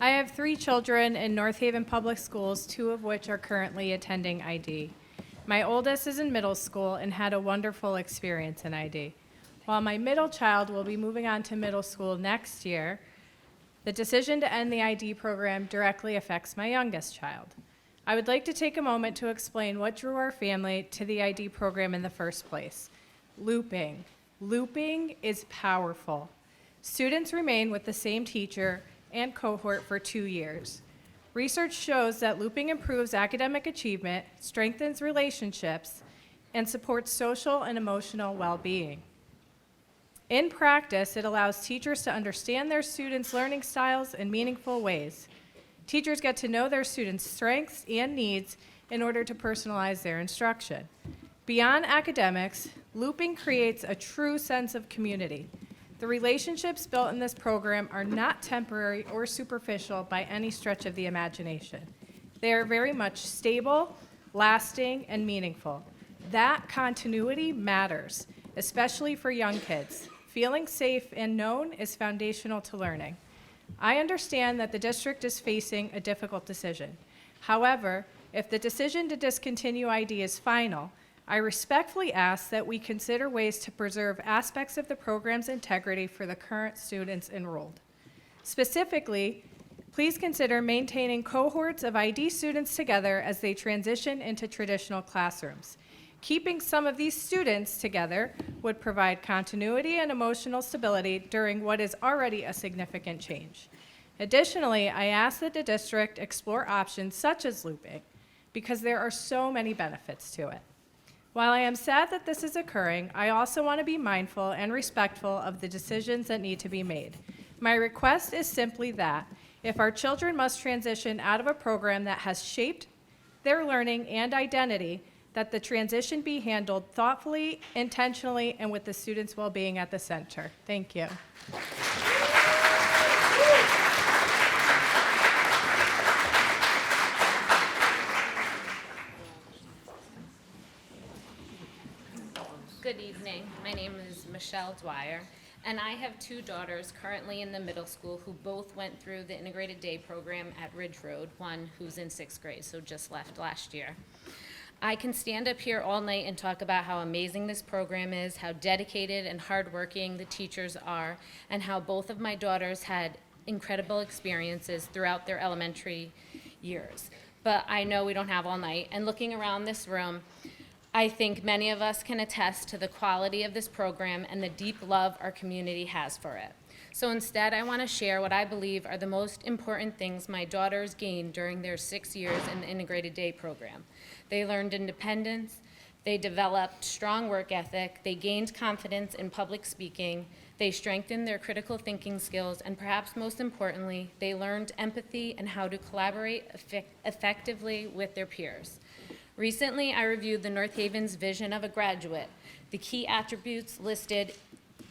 I have 3 children in North Haven Public Schools, 2 of which are currently attending ID. My oldest is in middle school and had a wonderful experience in ID. While my middle child will be moving on to middle school next year, the decision to end the ID program directly affects my youngest child. I would like to take a moment to explain what drew our family to the ID program in the first place. Looping. Looping is powerful. Students remain with the same teacher and cohort for 2 years. Research shows that looping improves academic achievement, strengthens relationships, and supports social and emotional well-being. In practice, it allows teachers to understand their students' learning styles in meaningful ways. Teachers get to know their students' strengths and needs in order to personalize their instruction. Beyond academics, looping creates a true sense of community. The relationships built in this program are not temporary or superficial by any stretch of the imagination. They are very much stable, lasting, and meaningful. That continuity matters, especially for young kids. Feeling safe and known is foundational to learning. I understand that the district is facing a difficult decision. However, if the decision to discontinue ID is final, I respectfully ask that we consider ways to preserve aspects of the program's integrity for the current students enrolled. Specifically, please consider maintaining cohorts of ID students together as they transition into traditional classrooms. Keeping some of these students together would provide continuity and emotional stability during what is already a significant change. Additionally, I ask that the district explore options such as looping, because there are so many benefits to it. While I am sad that this is occurring, I also want to be mindful and respectful of the decisions that need to be made. My request is simply that, if our children must transition out of a program that has shaped their learning and identity, that the transition be handled thoughtfully, intentionally, and with the students' well-being at the center. Thank you. Good evening. My name is Michelle Dwyer, and I have 2 daughters currently in the middle school who both went through the integrated day program at Ridge Road, one who's in 6th grade, so just left last year. I can stand up here all night and talk about how amazing this program is, how dedicated and hardworking the teachers are, and how both of my daughters had incredible experiences throughout their elementary years. But I know we don't have all night, and looking around this room, I think many of us can attest to the quality of this program and the deep love our community has for it. So instead, I want to share what I believe are the most important things my daughters gained during their 6 years in the integrated day program. They learned independence, they developed strong work ethic, they gained confidence in public speaking, they strengthened their critical thinking skills, and perhaps most importantly, they learned empathy and how to collaborate effectively with their peers. Recently, I reviewed the North Haven's vision of a graduate. The key attributes listed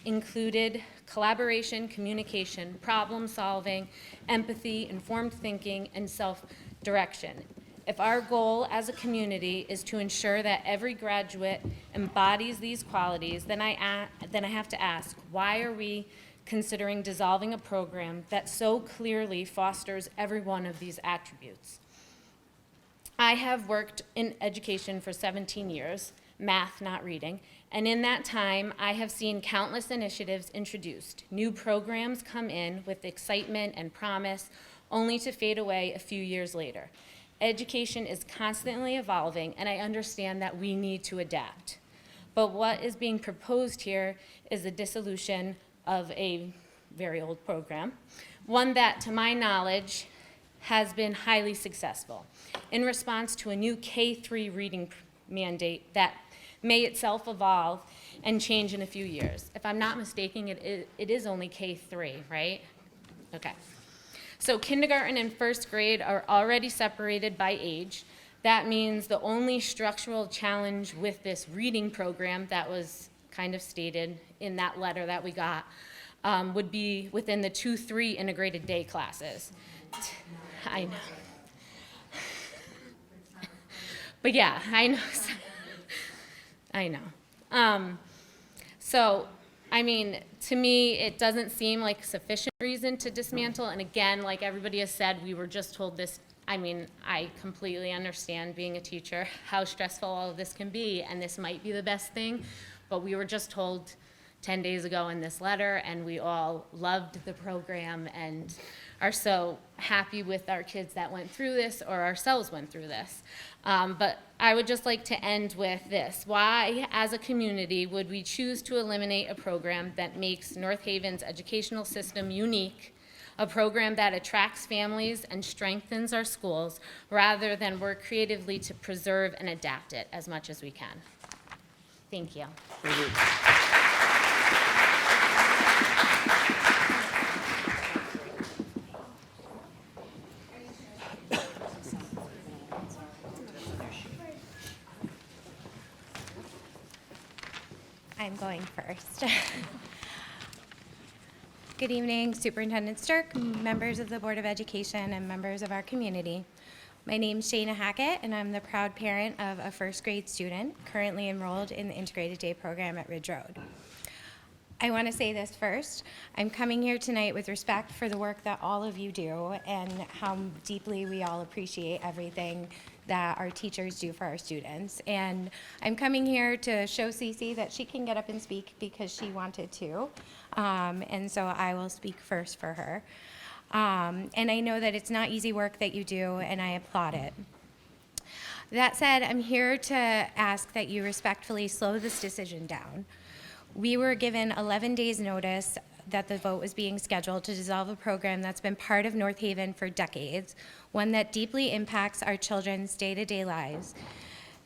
included collaboration, communication, problem solving, empathy, informed thinking, and self-direction. If our goal as a community is to ensure that every graduate embodies these qualities, then I have to ask, why are we considering dissolving a program that so clearly fosters every one of these attributes? I have worked in education for 17 years, math, not reading, and in that time, I have seen countless initiatives introduced, new programs come in with excitement and promise, only to fade away a few years later. Education is constantly evolving, and I understand that we need to adapt. But what is being proposed here is the dissolution of a very old program, one that, to my knowledge, has been highly successful in response to a new K-3 reading mandate that may itself evolve and change in a few years. If I'm not mistaken, it is only K-3, right? Okay. So kindergarten and 1st grade are already separated by age. That means the only structural challenge with this reading program that was kind of stated in that letter that we got would be within the 2-3 integrated day classes. I know. But yeah, I know. I know. So, I mean, to me, it doesn't seem like sufficient reason to dismantle. And again, like everybody has said, we were just told this. I mean, I completely understand being a teacher, how stressful all of this can be, and this might be the best thing. But we were just told 10 days ago in this letter, and we all loved the program and are so happy with our kids that went through this or ourselves went through this. But I would just like to end with this. Why, as a community, would we choose to eliminate a program that makes North Haven's educational system unique, a program that attracts families and strengthens our schools, rather than work creatively to preserve and adapt it as much as we can? Thank you. I'm going first. Good evening, Superintendent Stirk, members of the Board of Education, and members of our community. My name's Shayna Hackett, and I'm the proud parent of a first grade student currently enrolled in the Integrated Day program at Ridge Road. I want to say this first. I'm coming here tonight with respect for the work that all of you do and how deeply we all appreciate everything that our teachers do for our students. And I'm coming here to show Cece that she can get up and speak because she wanted to. And so I will speak first for her. And I know that it's not easy work that you do, and I applaud it. That said, I'm here to ask that you respectfully slow this decision down. We were given 11 days notice that the vote was being scheduled to dissolve a program that's been part of North Haven for decades, one that deeply impacts our children's day-to-day lives.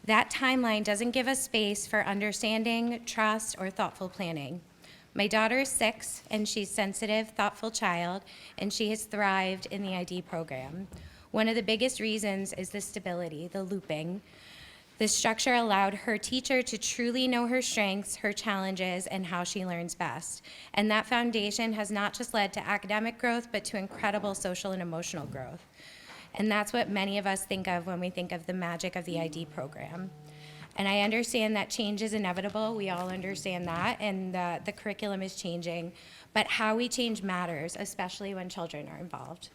That timeline doesn't give us space for understanding, trust, or thoughtful planning. My daughter is 6, and she's a sensitive, thoughtful child, and she has thrived in the ID program. One of the biggest reasons is the stability, the looping. This structure allowed her teacher to truly know her strengths, her challenges, and how she learns best. And that foundation has not just led to academic growth, but to incredible social and emotional growth. And that's what many of us think of when we think of the magic of the ID program. And I understand that change is inevitable. We all understand that, and the curriculum is changing. But how we change matters, especially when children are involved.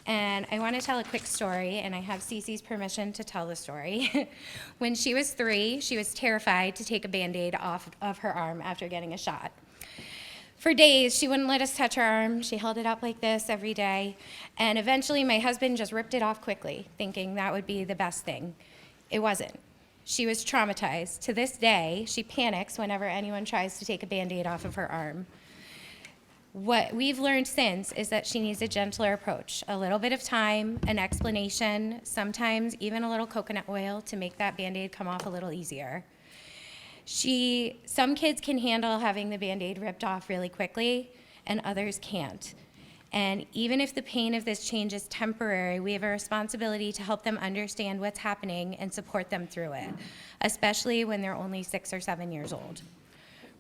And I want to tell a quick story, and I have Cece's permission to tell the story. When she was 3, she was terrified to take a Band-Aid off of her arm after getting a shot. For days, she wouldn't let us touch her arm. She held it up like this every day. And eventually, my husband just ripped it off quickly, thinking that would be the best thing. It wasn't. She was traumatized. To this day, she panics whenever anyone tries to take a Band-Aid off of her arm. What we've learned since is that she needs a gentler approach, a little bit of time, an explanation, sometimes even a little coconut oil to make that Band-Aid come off a little easier. Some kids can handle having the Band-Aid ripped off really quickly, and others can't. And even if the pain of this change is temporary, we have a responsibility to help them understand what's happening and support them through it, especially when they're only 6 or 7 years old.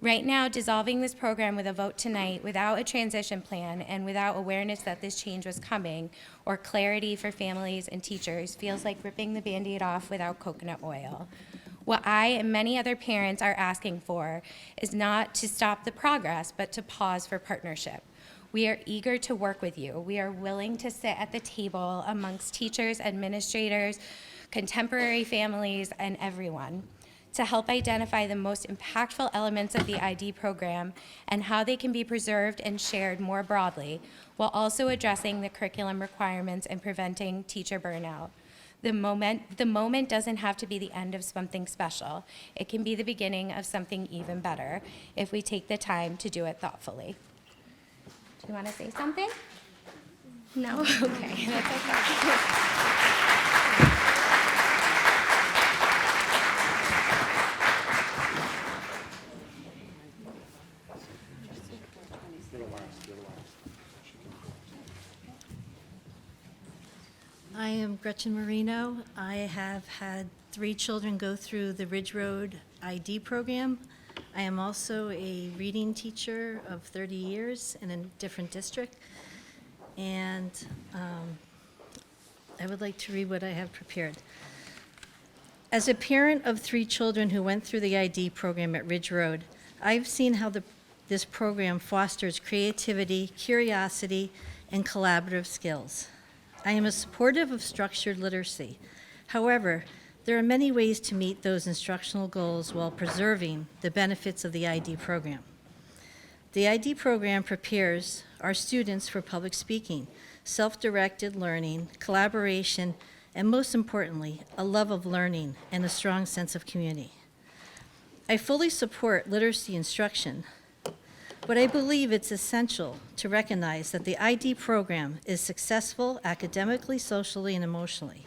Right now, dissolving this program with a vote tonight without a transition plan and without awareness that this change was coming or clarity for families and teachers feels like ripping the Band-Aid off without coconut oil. What I and many other parents are asking for is not to stop the progress, but to pause for partnership. We are eager to work with you. We are willing to sit at the table amongst teachers, administrators, contemporary families, and everyone, to help identify the most impactful elements of the ID program and how they can be preserved and shared more broadly, while also addressing the curriculum requirements and preventing teacher burnout. The moment doesn't have to be the end of something special. It can be the beginning of something even better if we take the time to do it thoughtfully. Do you want to say something? No? Okay, that's okay. I am Gretchen Marino. I have had 3 children go through the Ridge Road ID program. I am also a reading teacher of 30 years in a different district. And I would like to read what I have prepared. As a parent of 3 children who went through the ID program at Ridge Road, I've seen how this program fosters creativity, curiosity, and collaborative skills. I am a supportive of structured literacy. However, there are many ways to meet those instructional goals while preserving the benefits of the ID program. The ID program prepares our students for public speaking, self-directed learning, collaboration, and most importantly, a love of learning and a strong sense of community. I fully support literacy instruction, but I believe it's essential to recognize that the ID program is successful academically, socially, and emotionally.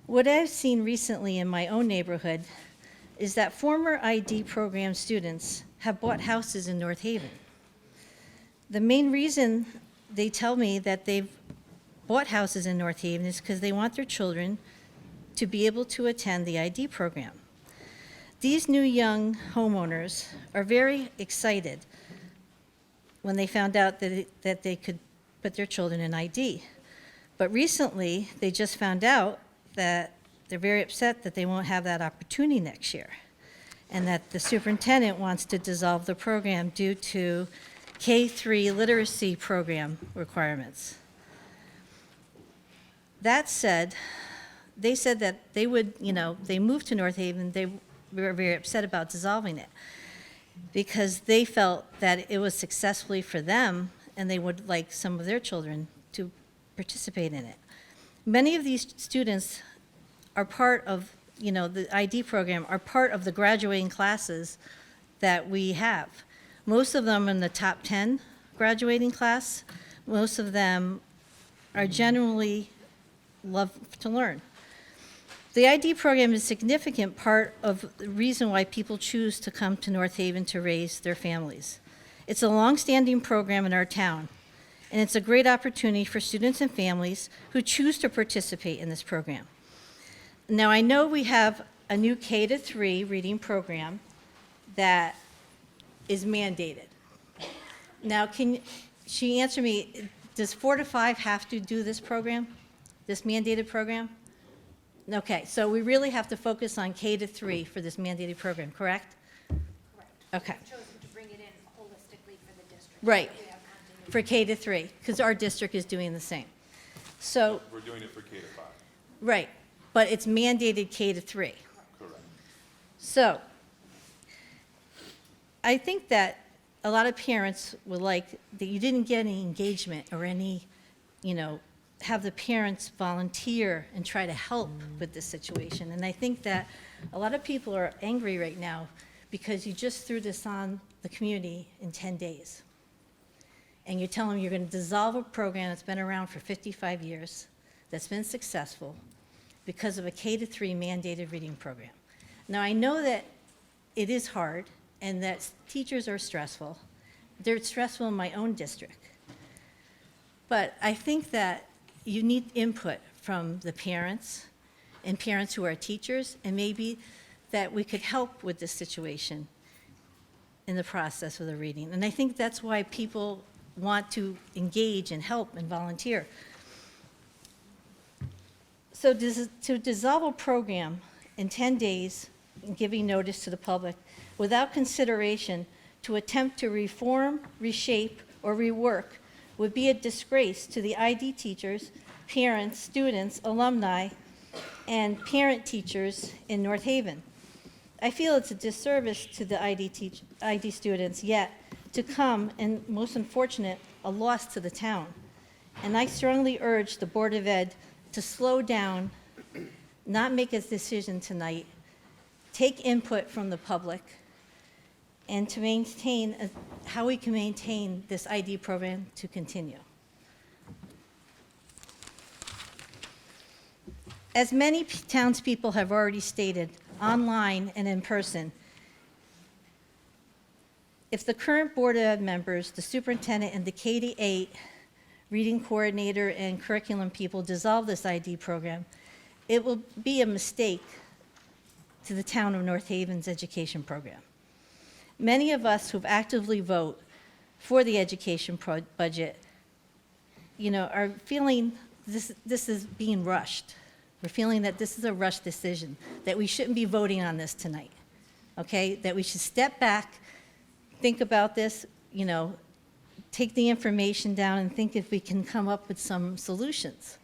What I've seen recently in my own neighborhood is that former ID program students have bought houses in North Haven. The main reason they tell me that they've bought houses in North Haven is because they want their children to be able to attend the ID program. These new young homeowners are very excited when they found out that they could put their children in ID. But recently, they just found out that they're very upset that they won't have that opportunity next year, and that the superintendent wants to dissolve the program due to K-3 literacy program requirements. That said, they said that they would, they moved to North Haven, they were very upset about dissolving it because they felt that it was successfully for them and they would like some of their children to participate in it. Many of these students are part of, the ID program, are part of the graduating classes that we have. Most of them in the top 10 graduating class. Most of them are generally love to learn. The ID program is a significant part of the reason why people choose to come to North Haven to raise their families. It's a long-standing program in our town, and it's a great opportunity for students and families who choose to participate in this program. Now, I know we have a new K-3 reading program that is mandated. Now, can she answer me, does 4 to 5 have to do this program, this mandated program? Okay, so we really have to focus on K-3 for this mandated program, correct? Correct. Okay. We've chosen to bring it in holistically for the district. Right, We have continuity. for K-3, because our district is doing the same. So, We're doing it for K to 5. right, but it's mandated K-3. Correct. So, I think that a lot of parents would like that you didn't get any engagement or any, have the parents volunteer and try to help with this situation. And I think that a lot of people are angry right now because you just threw this on the community in 10 days. And you tell them you're going to dissolve a program that's been around for 55 years, that's been successful, because of a K-3 mandated reading program. Now, I know that it is hard and that teachers are stressful. They're stressful in my own district. But I think that you need input from the parents and parents who are teachers, and maybe that we could help with this situation in the process of the reading. And I think that's why people want to engage and help and volunteer. So to dissolve a program in 10 days, and giving notice to the public, without consideration to attempt to reform, reshape, or rework would be a disgrace to the ID teachers, parents, students, alumni, and parent teachers in North Haven. I feel it's a disservice to the ID students, yet to come, and most unfortunate, a loss to the town. And I strongly urge the Board of Ed to slow down, not make a decision tonight, take input from the public, and to maintain how we can maintain this ID program to continue. As many townspeople have already stated, online and in person, if the current Board of Ed members, the superintendent, and the K-8 reading coordinator and curriculum people dissolve this ID program, it will be a mistake to the town of North Haven's education program. Many of us who actively vote for the education budget, are feeling this is being rushed. We're feeling that this is a rushed decision, that we shouldn't be voting on this tonight, okay? That we should step back, think about this, take the information down and think if we can come up with some solutions.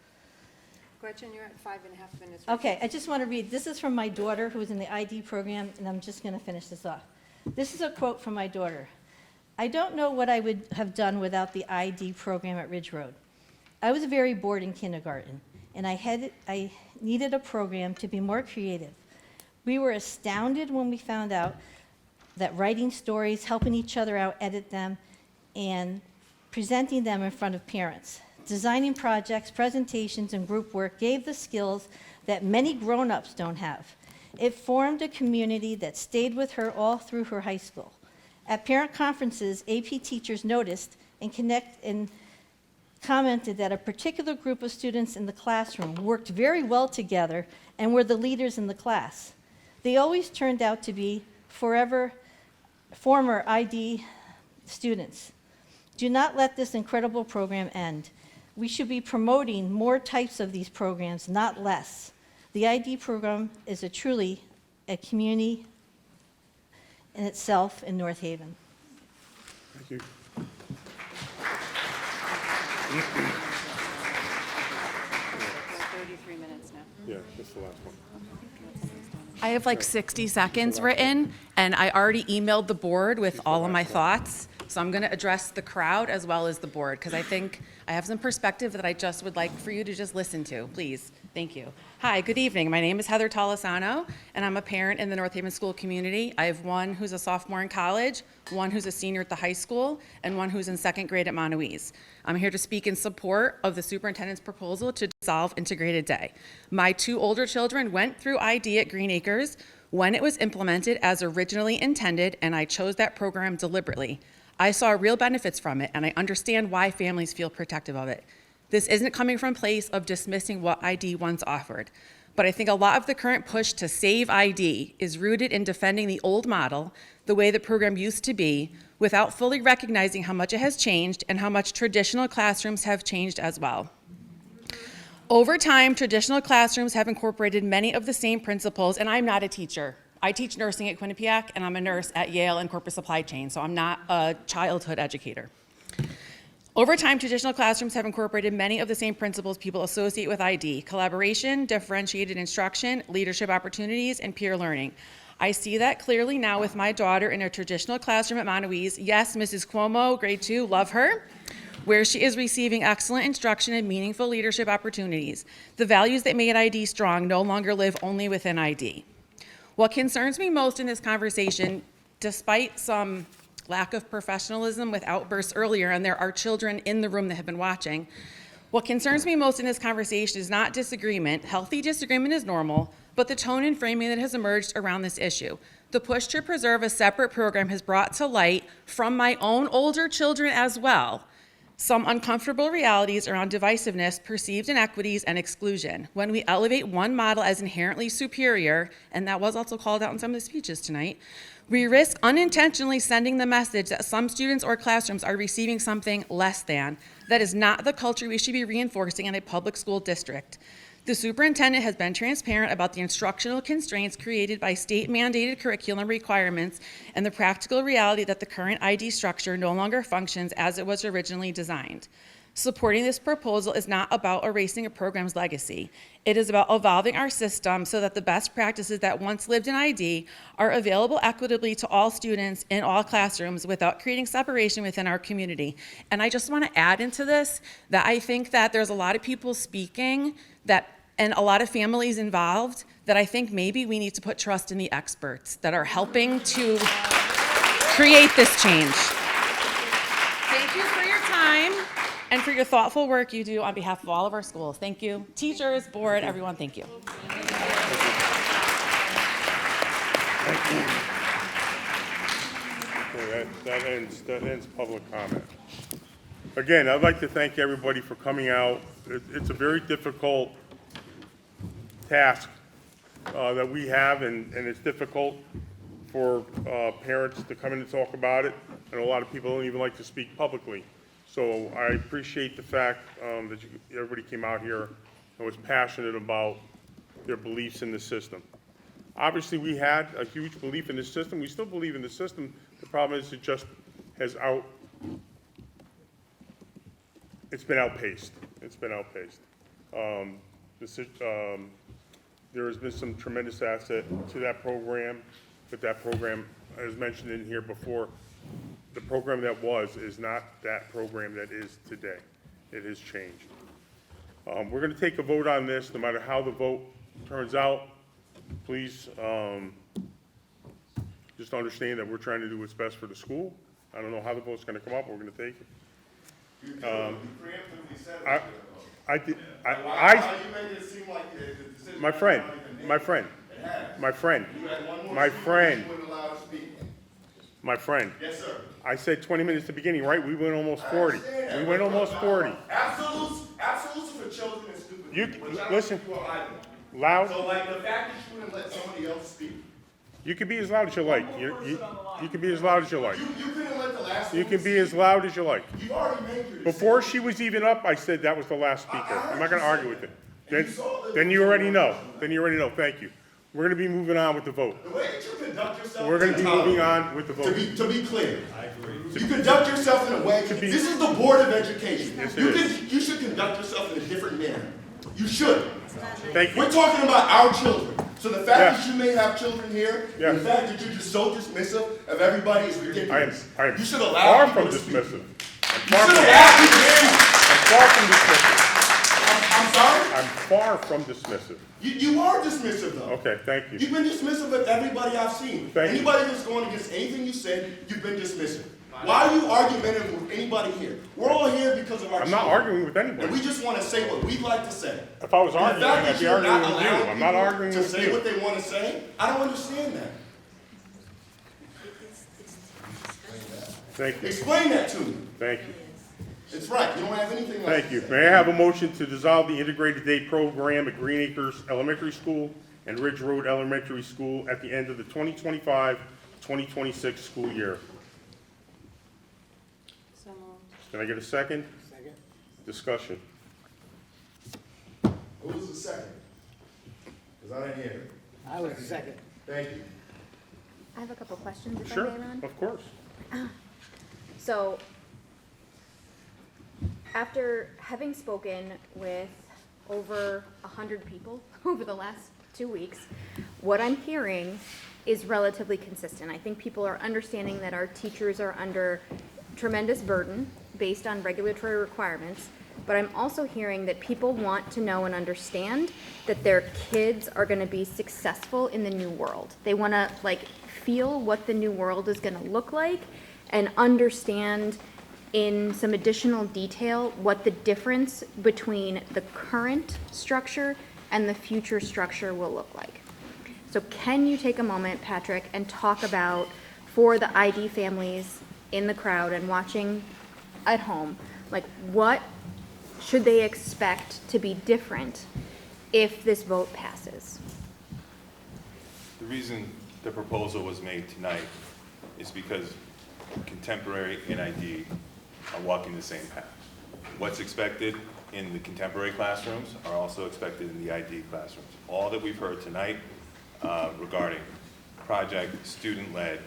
Gretchen, you're at 5.5 minutes. Okay, I just want to read, this is from my daughter who's in the ID program, and I'm just going to finish this off. This is a quote from my daughter. "I don't know what I would have done without the ID program at Ridge Road. I was very bored in kindergarten, and I needed a program to be more creative. We were astounded when we found out that writing stories, helping each other out, edit them, and presenting them in front of parents. Designing projects, presentations, and group work gave the skills that many grown-ups don't have. It formed a community that stayed with her all through her high school. At parent conferences, AP teachers noticed and commented that a particular group of students in the classroom worked very well together and were the leaders in the class. They always turned out to be former ID students. Do not let this incredible program end. We should be promoting more types of these programs, not less. The ID program is truly a community in itself in North Haven. Thank you. 33 minutes now. Yeah, that's the last one. I have like 60 seconds written, and I already emailed the board with all of my thoughts. So I'm going to address the crowd as well as the board, because I think I have some perspective that I just would like for you to just listen to, please. Thank you. Hi, good evening. My name is Heather Tolasano, and I'm a parent in the North Haven school community. I have one who's a sophomore in college, one who's a senior at the high school, and one who's in second grade at Montauk. I'm here to speak in support of the superintendent's proposal to dissolve integrated day. My two older children went through ID at Green Acres when it was implemented as originally intended, and I chose that program deliberately. I saw real benefits from it, and I understand why families feel protective of it. This isn't coming from a place of dismissing what ID once offered, but I think a lot of the current push to save ID is rooted in defending the old model, the way the program used to be, without fully recognizing how much it has changed and how much traditional classrooms have changed as well. Over time, traditional classrooms have incorporated many of the same principles, and I'm not a teacher. I teach nursing at Quinnipiac, and I'm a nurse at Yale in corporate supply chain, so I'm not a childhood educator. Over time, traditional classrooms have incorporated many of the same principles people associate with ID: collaboration, differentiated instruction, leadership opportunities, and peer learning. I see that clearly now with my daughter in a traditional classroom at Montauk. Yes, Mrs. Cuomo, grade 2, love her, where she is receiving excellent instruction and meaningful leadership opportunities. The values that made ID strong no longer live only within ID. What concerns me most in this conversation, despite some lack of professionalism with outbursts earlier, and there are children in the room that have been watching, what concerns me most in this conversation is not disagreement. Healthy disagreement is normal, but the tone and framing that has emerged around this issue. The push to preserve a separate program has brought to light, from my own older children as well, some uncomfortable realities around divisiveness, perceived inequities, and exclusion. When we elevate one model as inherently superior, and that was also called out in some of the speeches tonight, we risk unintentionally sending the message that some students or classrooms are receiving something less than. That is not the culture we should be reinforcing in a public school district. The superintendent has been transparent about the instructional constraints created by state-mandated curriculum requirements and the practical reality that the current ID structure no longer functions as it was originally designed. Supporting this proposal is not about erasing a program's legacy. It is about evolving our system so that the best practices that once lived in ID are available equitably to all students in all classrooms without creating separation within our community. And I just want to add into this that I think that there's a lot of people speaking and a lot of families involved that I think maybe we need to put trust in the experts that are helping to create this change. Thank you for your time and for your thoughtful work you do on behalf of all of our schools. Thank you. Teachers, board, everyone, thank you. Okay, that ends public comment. Again, I'd like to thank everybody for coming out. It's a very difficult task that we have, and it's difficult for parents to come in and talk about it, and a lot of people don't even like to speak publicly. So I appreciate the fact that everybody came out here and was passionate about their beliefs in the system. Obviously, we had a huge belief in the system. We still believe in the system. The problem is it just has it's been outpaced. It's been outpaced. There has been some tremendous asset to that program, but that program, as mentioned in here before, the program that was is not that program that is today. It has changed. We're going to take a vote on this, no matter how the vote turns out. Please just understand that we're trying to do what's best for the school. I don't know how the vote's going to come up, but we're going to take it. You preemptively said it. I did, Why you making it seem like the decision my was friend, not even made? my friend, It has. my friend, You had one more my speaker, friend, you weren't allowed to speak. my friend. Yes, sir. I said 20 minutes at the beginning, right? We went almost I 40. understand that. We went almost 40. Absolutes for children and stupid You- people, which I don't listen. think you are either. Loud. So like the fact that you wouldn't let somebody else speak. You can be as loud as you like. You can be as loud as you like. You couldn't let the last You one can be as loud as you like. You've already made your decision. Before she was even up, I said that was the last speaker. I'm not gonna argue with it. Then you already know. Then you already know. Thank you. We're gonna be moving on with the vote. The way that you conduct yourself. We're gonna is be intolerable. moving on with the vote. To be clear. I agree. You conduct yourself in a way, this is the Board of Education. Yes, it is. You should conduct yourself in a different manner. You should. Thank you. We're talking about our children. So the fact Yes. that you may have children here, Yes. and the fact that you're just so dismissive of everybody is ridiculous. I am You should allow far people from to speak. dismissive. You should allow people to speak. I'm far from dismissive. I'm sorry? I'm far from dismissive. You are dismissive though. Okay, thank you. You've been dismissive of everybody I've seen. Thank you. Anybody that's going against anything you said, you've been dismissive. Why are you argumentative with anybody here? We're all here because of our I'm not children. arguing with anybody. And we just want to say what we'd like to say. If I was And arguing, the fact I'd that be you're arguing not with you. allowing I'm not people arguing to with say you. what they want to say, I don't understand that. Thank you. Explain that to me. Thank you. It's right, you don't have anything else Thank to you. say. May I have a motion to dissolve the integrated day program at Green Acres Elementary School and Ridge Road Elementary School at the end of the 2025-2026 school year? Can I get a second? Second. Discussion. Who was the second? Because I didn't hear it. I was the second. Thank you. I have a couple questions, if Sure, I may, Ron. of course. So, after having spoken with over 100 people over the last 2 weeks, what I'm hearing is relatively consistent. I think people are understanding that our teachers are under tremendous burden based on regulatory requirements, but I'm also hearing that people want to know and understand that their kids are going to be successful in the new world. They want to feel what the new world is going to look like and understand in some additional detail what the difference between the current structure and the future structure will look like. So can you take a moment, Patrick, and talk about, for the ID families in the crowd and watching at home, what should they expect to be different if this vote passes? The reason the proposal was made tonight is because contemporary and ID are walking the same path. What's expected in the contemporary classrooms are also expected in the ID classrooms. All that we've heard tonight regarding project, student-led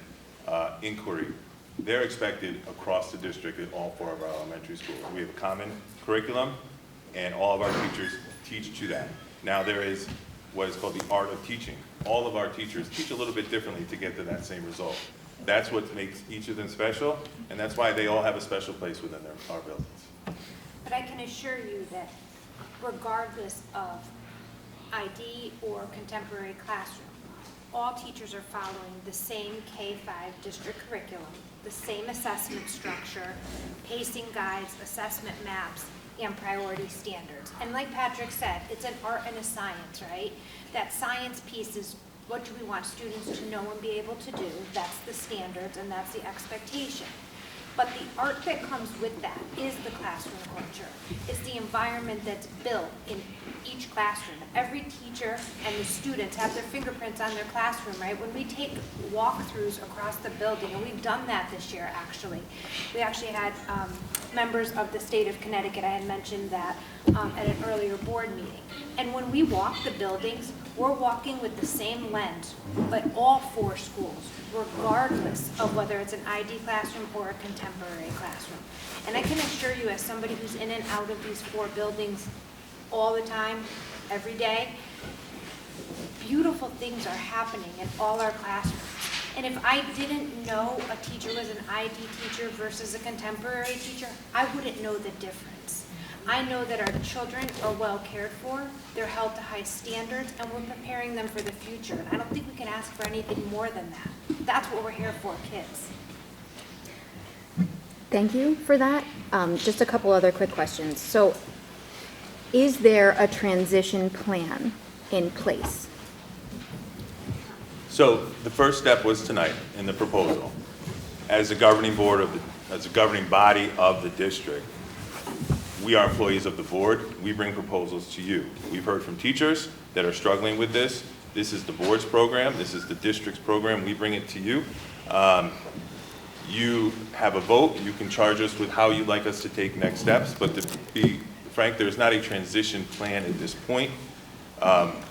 inquiry, they're expected across the district at all 4 of our elementary schools. We have a common curriculum, and all of our teachers teach to that. Now there is what is called the art of teaching. All of our teachers teach a little bit differently to get to that same result. That's what makes each of them special, and that's why they all have a special place within our buildings. But I can assure you that regardless of ID or contemporary classroom, all teachers are following the same K-5 district curriculum, the same assessment structure, pacing guides, assessment maps, and priority standards. And like Patrick said, it's an art and a science, right? That science piece is, what do we want students to know and be able to do? That's the standards and that's the expectation. But the art that comes with that is the classroom culture. It's the environment that's built in each classroom. Every teacher and the students have their fingerprints on their classroom, right? When we take walkthroughs across the building, and we've done that this year, actually. We actually had members of the state of Connecticut, I had mentioned that at an earlier board meeting. And when we walk the buildings, we're walking with the same lens, but all 4 schools, regardless of whether it's an ID classroom or a contemporary classroom. And I can assure you, as somebody who's in and out of these 4 buildings all the time, every day, beautiful things are happening in all our classrooms. And if I didn't know a teacher was an ID teacher versus a contemporary teacher, I wouldn't know the difference. I know that our children are well cared for, they're held to high standards, and we're preparing them for the future. And I don't think we can ask for anything more than that. That's what we're here for, kids. Thank you for that. Just a couple other quick questions. So, is there a transition plan in place? So the first step was tonight in the proposal. As a governing board as a governing body of the district, we are employees of the board. We bring proposals to you. We've heard from teachers that are struggling with this. This is the board's program. This is the district's program. We bring it to you. You have a vote. You can charge us with how you'd like us to take next steps. But to be frank, there's not a transition plan at this point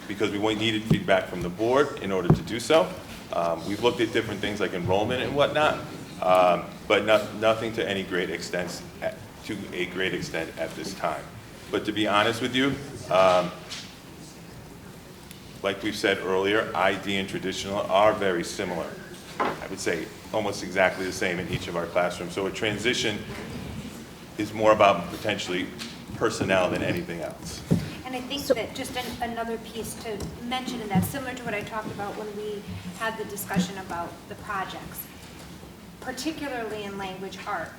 because we needed feedback from the board in order to do so. We've looked at different things like enrollment and whatnot, but nothing to any great extent, at this time. But to be honest with you, like we've said earlier, ID and traditional are very similar. I would say almost exactly the same in each of our classrooms. So a transition is more about potentially personnel than anything else. And I think that just another piece to mention in that, similar to what I talked about when we had the discussion about the projects, particularly in language arts,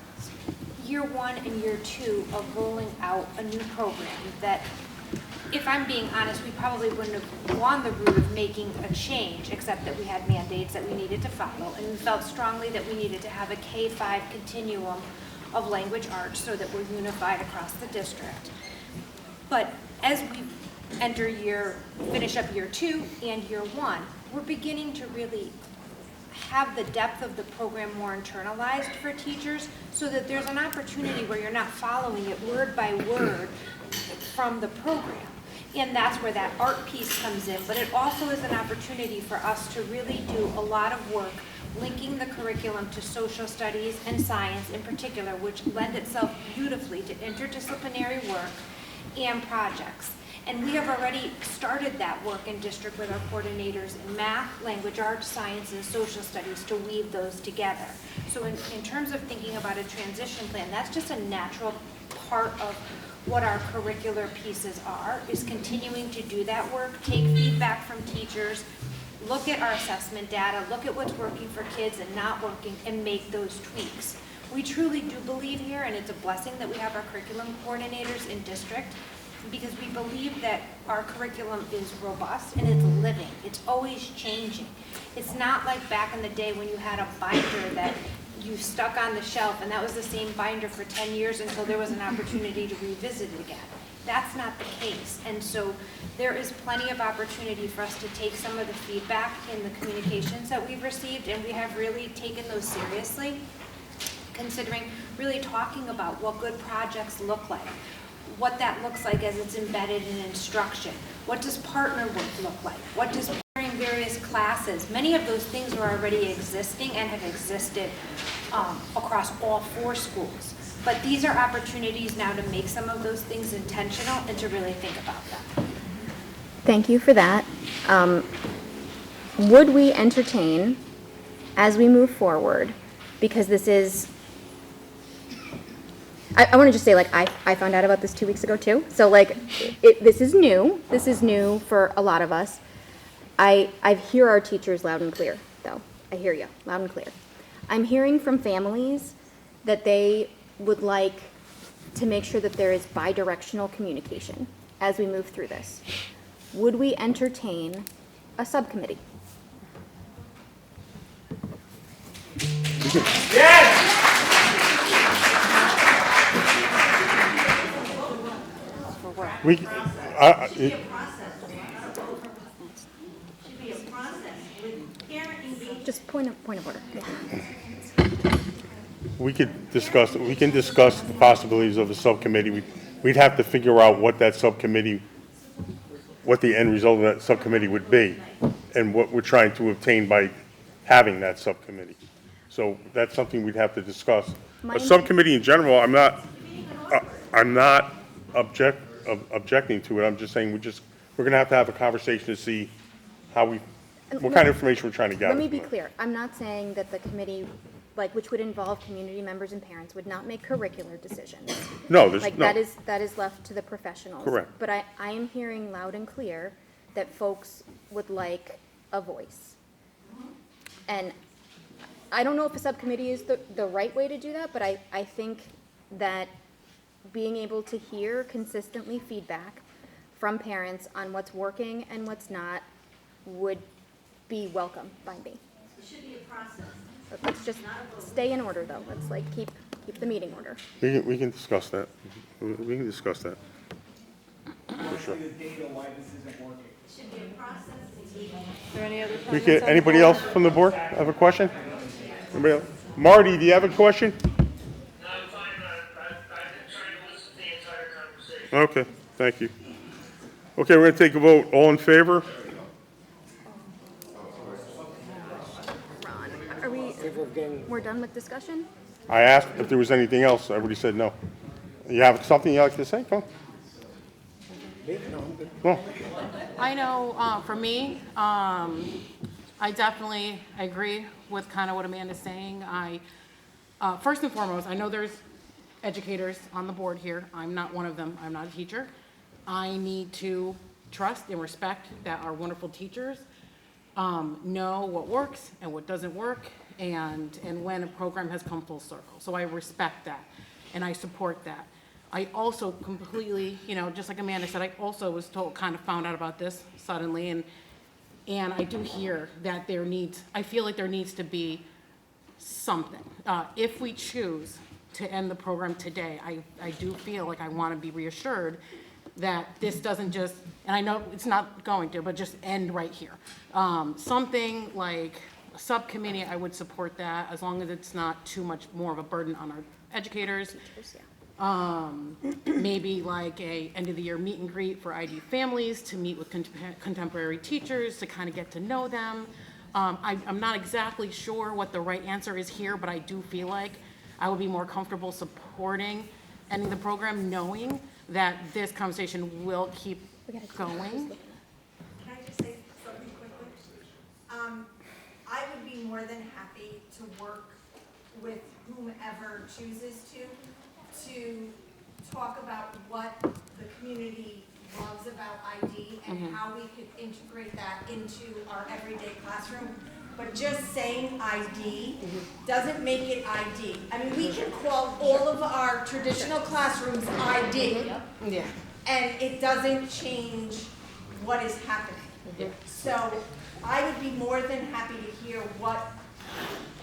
year 1 and year 2 of rolling out a new program that, if I'm being honest, we probably wouldn't have gone the route of making a change, except that we had mandates that we needed to follow, and we felt strongly that we needed to have a K-5 continuum of language arts so that we're unified across the district. But as we finish up year 2 and year 1, we're beginning to really have the depth of the program more internalized for teachers so that there's an opportunity where you're not following it word by word from the program. And that's where that art piece comes in, but it also is an opportunity for us to really do a lot of work linking the curriculum to social studies and science in particular, which lend itself beautifully to interdisciplinary work and projects. And we have already started that work in district with our coordinators in math, language arts, science, and social studies to weave those together. So in terms of thinking about a transition plan, that's just a natural part of what our curricular pieces are, is continuing to do that work, take feedback from teachers, look at our assessment data, look at what's working for kids and not working, and make those tweaks. We truly do believe here, and it's a blessing that we have our curriculum coordinators in district, because we believe that our curriculum is robust and it's living. It's always changing. It's not like back in the day when you had a binder that you stuck on the shelf and that was the same binder for 10 years until there was an opportunity to revisit it again. That's not the case. And so there is plenty of opportunity for us to take some of the feedback in the communications that we've received, and we have really taken those seriously, considering really talking about what good projects look like, what that looks like as it's embedded in instruction. What does partner work look like? What does pairing various classes? Many of those things are already existing and have existed across all 4 schools. But these are opportunities now to make some of those things intentional and to really think about them. Thank you for that. Would we entertain, as we move forward, because this is, I want to just say, like, I found out about this 2 weeks ago too. So like, this is new. This is new for a lot of us. I hear our teachers loud and clear, though. I hear you loud and clear. I'm hearing from families that they would like to make sure that there is bi-directional communication as we move through this. Would we entertain a subcommittee? Yes! We, Just point of order. we can discuss the possibilities of a subcommittee. We'd have to figure out what that subcommittee, what the end result of that subcommittee would be, and what we're trying to obtain by having that subcommittee. So that's something we'd have to discuss. A subcommittee in general, I'm not objecting to it. I'm just saying we're going to have a conversation to see what kind of information we're trying to gather. Let me be clear. I'm not saying that the committee which would involve community members and parents, would not make curricular decisions. No, there's, Like, no. that is left to the professionals. Correct. But I am hearing loud and clear that folks would like a voice. And I don't know if a subcommittee is the right way to do that, but I think that being able to hear consistently feedback from parents on what's working and what's not would be welcome by me. It should be a process. But let's just stay in order, though. Let's like keep the meeting order. We can discuss that. We can discuss that. For sure. It should be a process. Is there any other We comments can, on the anybody board? else from the board have a question? Anybody else? Marty, do you have a question? No, I'm fine. I've been trying to listen to the entire conversation. Okay, thank you. Okay, we're gonna take a vote. All in favor? Ron, we're done with discussion? I asked if there was anything else. Everybody said no. You have something you'd like to say? Come on. Come on. I know, for me, I definitely agree with kind of what Amanda's saying. First and foremost, I know there's educators on the board here. I'm not one of them. I'm not a teacher. I need to trust and respect that our wonderful teachers know what works and what doesn't work, and when a program has come full circle. So I respect that, and I support that. I also completely, just like Amanda said, I also was kind of found out about this suddenly, and I do hear that I feel like there needs to be something. If we choose to end the program today, I do feel like I want to be reassured that this doesn't just, and I know it's not going to, but just end right here. Something like a subcommittee, I would support that, as long as it's not too much more of a burden on our educators. Maybe like a end of the year meet and greet for ID families to meet with contemporary teachers to kind of get to know them. I'm not exactly sure what the right answer is here, but I do feel like I would be more comfortable supporting ending the program, knowing that this conversation will keep going. Can I just say something quickly? I would be more than happy to work with whomever chooses to talk about what the community loves about ID and how we could integrate that into our everyday classroom. But just saying ID doesn't make it ID. I mean, we can call all of our traditional classrooms ID. Yeah. And it doesn't change what is happening. So I would be more than happy to hear what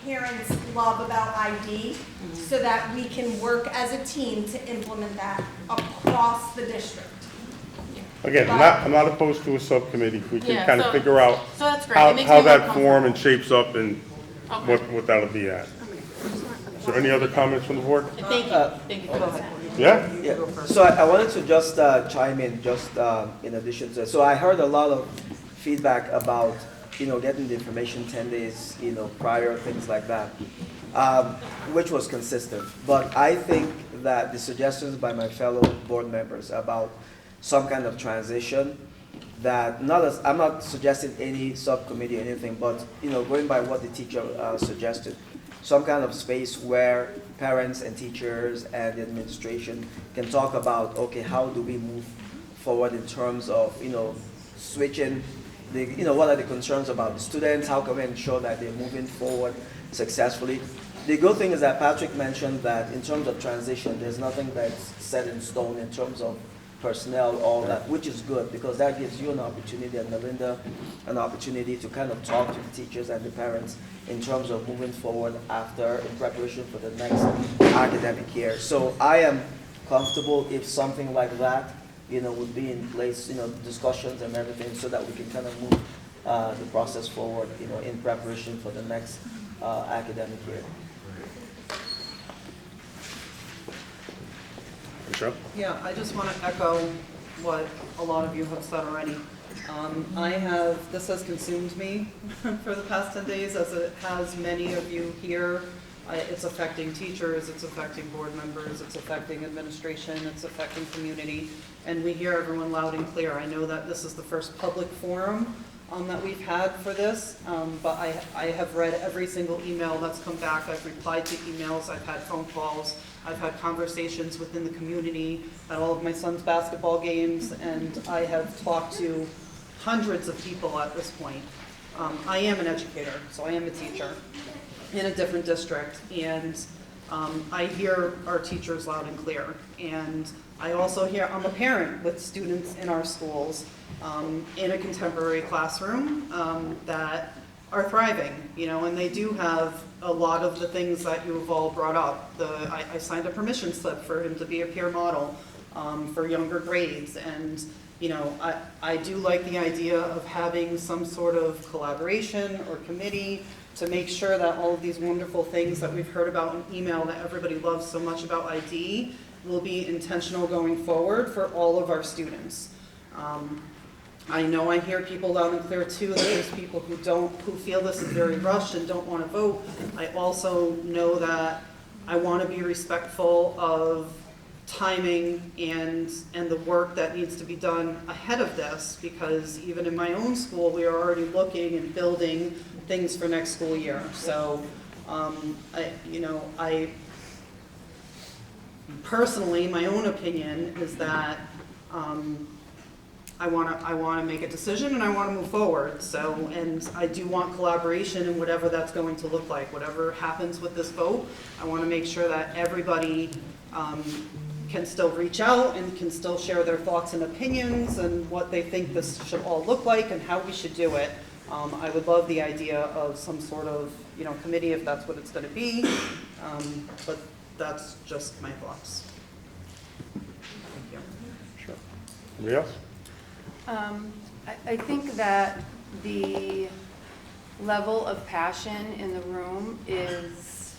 parents love about ID so that we can work as a team to implement that across the district. Again, I'm not opposed to a subcommittee. We can Yeah, kind of so- figure out so that's great. It makes how me more that form and shapes up and Okay. what that'll be at. Is there any other comments from the board? Thank you. Thank you. Go ahead. Yeah? Yeah, so I wanted to just chime in, just in addition to, so I heard a lot of feedback about, getting the information 10 days, prior, things like that, which was consistent. But I think that the suggestions by my fellow board members about some kind of transition, that I'm not suggesting any subcommittee or anything, but, going by what the teacher suggested, some kind of space where parents and teachers and the administration can talk about, okay, how do we move forward in terms of, switching what are the concerns about the students, how can we ensure that they're moving forward successfully. The good thing is that Patrick mentioned that in terms of transition, there's nothing that's set in stone in terms of personnel, all that, which is good, because that gives you an opportunity, and Melinda, an opportunity to kind of talk to the teachers and the parents in terms of moving forward in preparation for the next academic year. So I am comfortable if something like that, would be in place, discussions and everything, so that we can kind of move the process forward, in preparation for the next academic year. Michelle? Yeah, I just want to echo what a lot of you have said already. This has consumed me for the past 10 days, as it has many of you here. It's affecting teachers, it's affecting board members, it's affecting administration, it's affecting community, and we hear everyone loud and clear. I know that this is the first public forum that we've had for this, but I have read every single email that's come back. I've replied to emails, I've had phone calls, I've had conversations within the community at all of my son's basketball games, and I have talked to hundreds of people at this point. I am an educator, so I am a teacher in a different district, and I hear our teachers loud and clear. And I also hear, I'm a parent with students in our schools in a contemporary classroom that are thriving, you know, and they do have a lot of the things that you have all brought up. I signed a permission slip for him to be a peer model for younger grades, and you know, I do like the idea of having some sort of collaboration or committee to make sure that all of these wonderful things that we've heard about in email that everybody loves so much about ID will be intentional going forward for all of our students. I know I hear people loud and clear too, that there's people who feel this is very rushed and don't want to vote. I also know that I want to be respectful of timing and the work that needs to be done ahead of this, because even in my own school, we are already looking and building things for next school year. So, I personally, my own opinion is that I want to make a decision and I want to move forward. So, and I do want collaboration in whatever that's going to look like. Whatever happens with this vote, I want to make sure that everybody can still reach out and can still share their thoughts and opinions and what they think this should all look like and how we should do it. I would love the idea of some sort of, committee if that's what it's going to be, but that's just my thoughts. Thank you. Sure. Anybody else? I think that the level of passion in the room is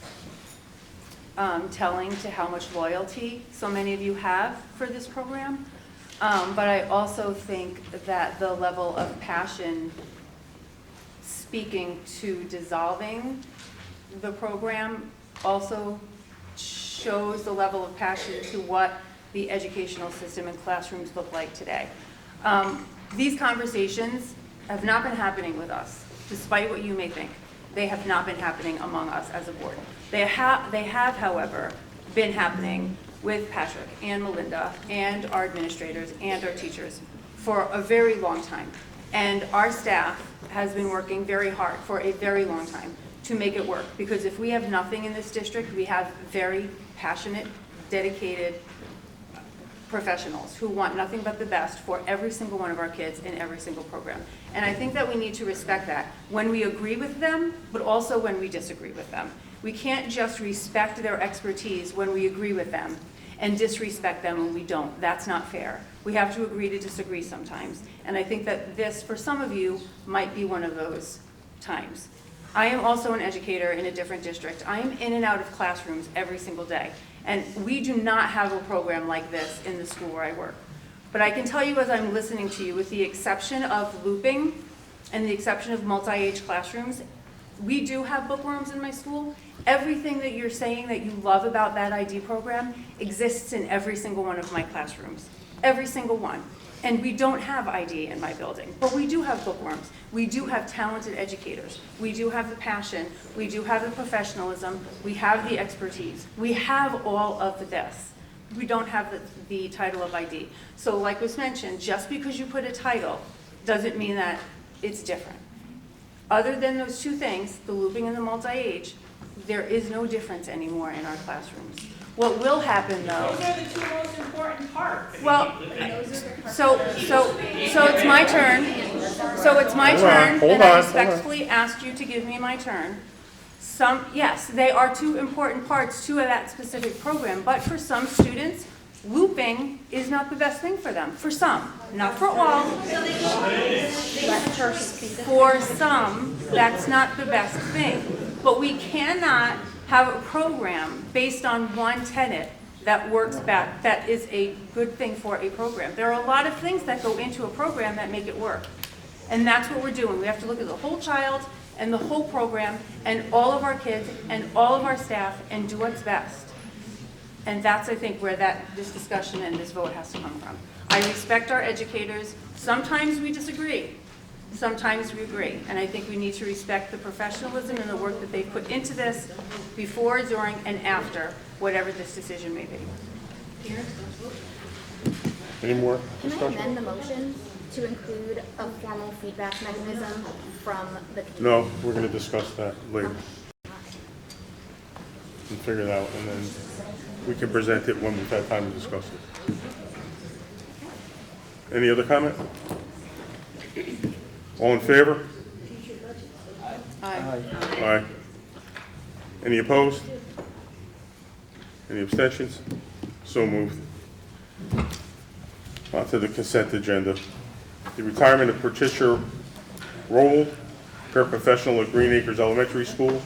telling to how much loyalty so many of you have for this program. But I also think that the level of passion speaking to dissolving the program also shows the level of passion to what the educational system and classrooms look like today. These conversations have not been happening with us, despite what you may think. They have not been happening among us as a board. They have, however, been happening with Patrick and Melinda and our administrators and our teachers for a very long time. And our staff has been working very hard for a very long time to make it work. Because if we have nothing in this district, we have very passionate, dedicated professionals who want nothing but the best for every single one of our kids in every single program. And I think that we need to respect that when we agree with them, but also when we disagree with them. We can't just respect their expertise when we agree with them and disrespect them when we don't. That's not fair. We have to agree to disagree sometimes. And I think that this, for some of you, might be one of those times. I am also an educator in a different district. I am in and out of classrooms every single day. And we do not have a program like this in the school where I work. But I can tell you as I'm listening to you, with the exception of looping and the exception of multi-age classrooms, we do have bookworms in my school. Everything that you're saying that you love about that ID program exists in every single one of my classrooms. Every single one. And we don't have ID in my building, but we do have bookworms. We do have talented educators. We do have the passion. We do have the professionalism. We have the expertise. We have all of this. We don't have the title of ID. So like was mentioned, just because you put a title doesn't mean that it's different. Other than those two things, the looping and the multi-age, there is no difference anymore in our classrooms. What will happen though? Those are the two most important parts. Well, so it's my turn. So it's my turn, and I respectfully ask you to give me my turn. Yes, they are two important parts to that specific program, but for some students, looping is not the best thing for them. For some, not for all. For some, that's not the best thing. But we cannot have a program based on one tenet that works back, that is a good thing for a program. There are a lot of things that go into a program that make it work. And that's what we're doing. We have to look at the whole child and the whole program and all of our kids and all of our staff and do what's best. And that's, I think, where this discussion and this vote has to come from. I respect our educators. Sometimes we disagree. sometimes we agree. And I think we need to respect the professionalism and the work that they put into this before, during, and after, whatever this decision may be. Any more Can I discussion? amend the motion to include a formal feedback mechanism from the community? No, we're gonna discuss that later. And figure it out, and then we can present it when we've had time to discuss it. Any other comment? All in favor? Aye. Any opposed? Any abstentions? So moved. On to the consent agenda. The retirement of Patricia Rowold, paraprofessional at Green Acres Elementary School.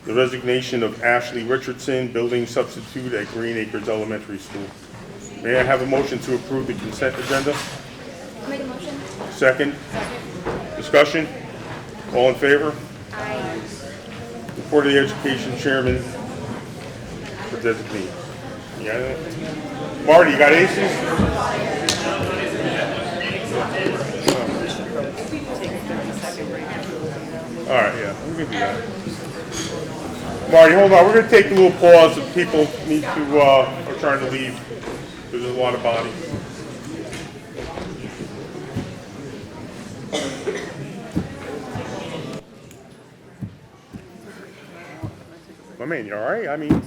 The resignation of Ashley Richardson, building substitute at Green Acres Elementary School. May I have a motion to approve the consent agenda? Make a motion? Second? Discussion? All in favor? Aye. Report of the Education Chairman for designee. You got it? Marty, you got aces? All right, yeah, we can do that. Marty, hold on, we're gonna take a little pause if people need to, are trying to leave, because there's a lot of bodies. My man, you all right? I mean,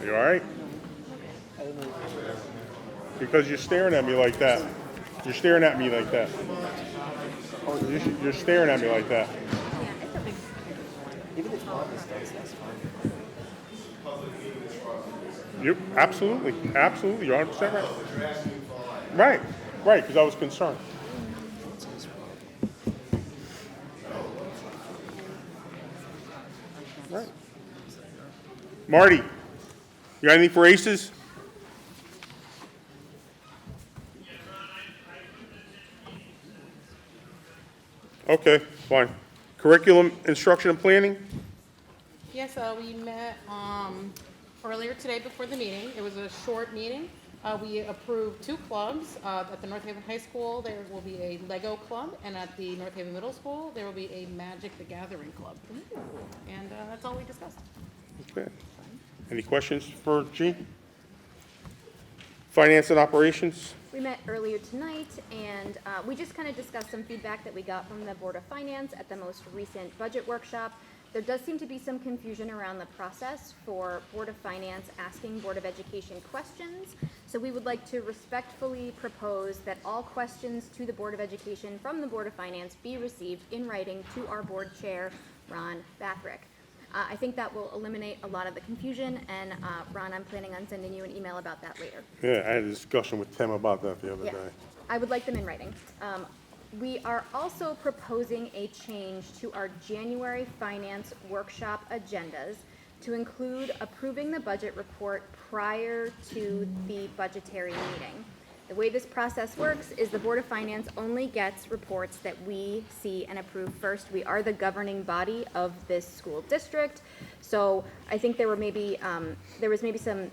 you all right? Because you're staring at me like that. You're staring at me like that. You're staring at me like that. Even if Marcus does, that's fine. Yep, absolutely, absolutely, you're 100% right. Right, because I was concerned. Right. Marty, you got anything for aces? Okay, fine. Curriculum, instruction, and planning? Yes, we met earlier today before the meeting. It was a short meeting. We approved 2 clubs. At the North Haven High School, there will be a Lego club, and at the North Haven Middle School, there will be a Magic the Gathering club. And that's all we discussed. Okay. Any questions for G? Finance and operations? We met earlier tonight, and we just kind of discussed some feedback that we got from the Board of Finance at the most recent budget workshop. There does seem to be some confusion around the process for Board of Finance asking Board of Education questions. So we would like to respectfully propose that all questions to the Board of Education from the Board of Finance be received in writing to our board chair, Ron Bathrick. I think that will eliminate a lot of the confusion, and Ron, I'm planning on sending you an email about that later. Yeah, I had a discussion with Tim about that the other Yeah, day. I would like them in writing. We are also proposing a change to our January finance workshop agendas to include approving the budget report prior to the budgetary meeting. The way this process works is the Board of Finance only gets reports that we see and approve first. We are the governing body of this school district. So I think there was maybe some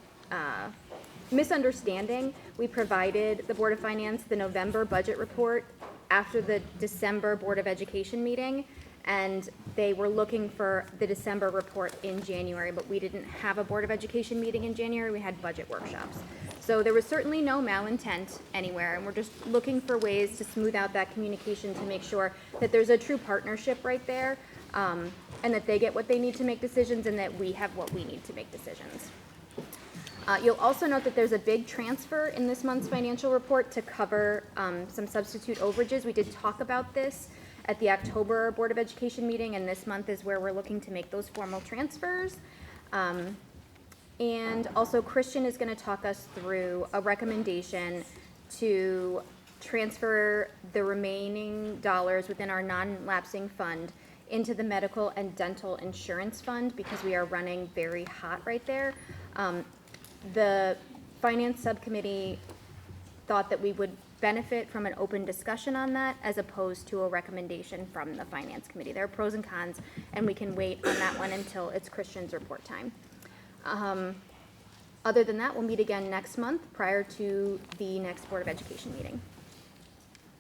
misunderstanding. We provided the Board of Finance the November budget report after the December Board of Education meeting, and they were looking for the December report in January, but we didn't have a Board of Education meeting in January. We had budget workshops. So there was certainly no malintent anywhere, and we're just looking for ways to smooth out that communication to make sure that there's a true partnership right there, and that they get what they need to make decisions and that we have what we need to make decisions. You'll also note that there's a big transfer in this month's financial report to cover some substitute overages. We did talk about this at the October Board of Education meeting, and this month is where we're looking to make those formal transfers. And also Christian is going to talk us through a recommendation to transfer the remaining dollars within our non-lapsing fund into the medical and dental insurance fund because we are running very hot right there. The Finance Subcommittee thought that we would benefit from an open discussion on that as opposed to a recommendation from the Finance Committee. There are pros and cons, and we can wait on that one until it's Christian's report time. Other than that, we'll meet again next month prior to the next Board of Education meeting.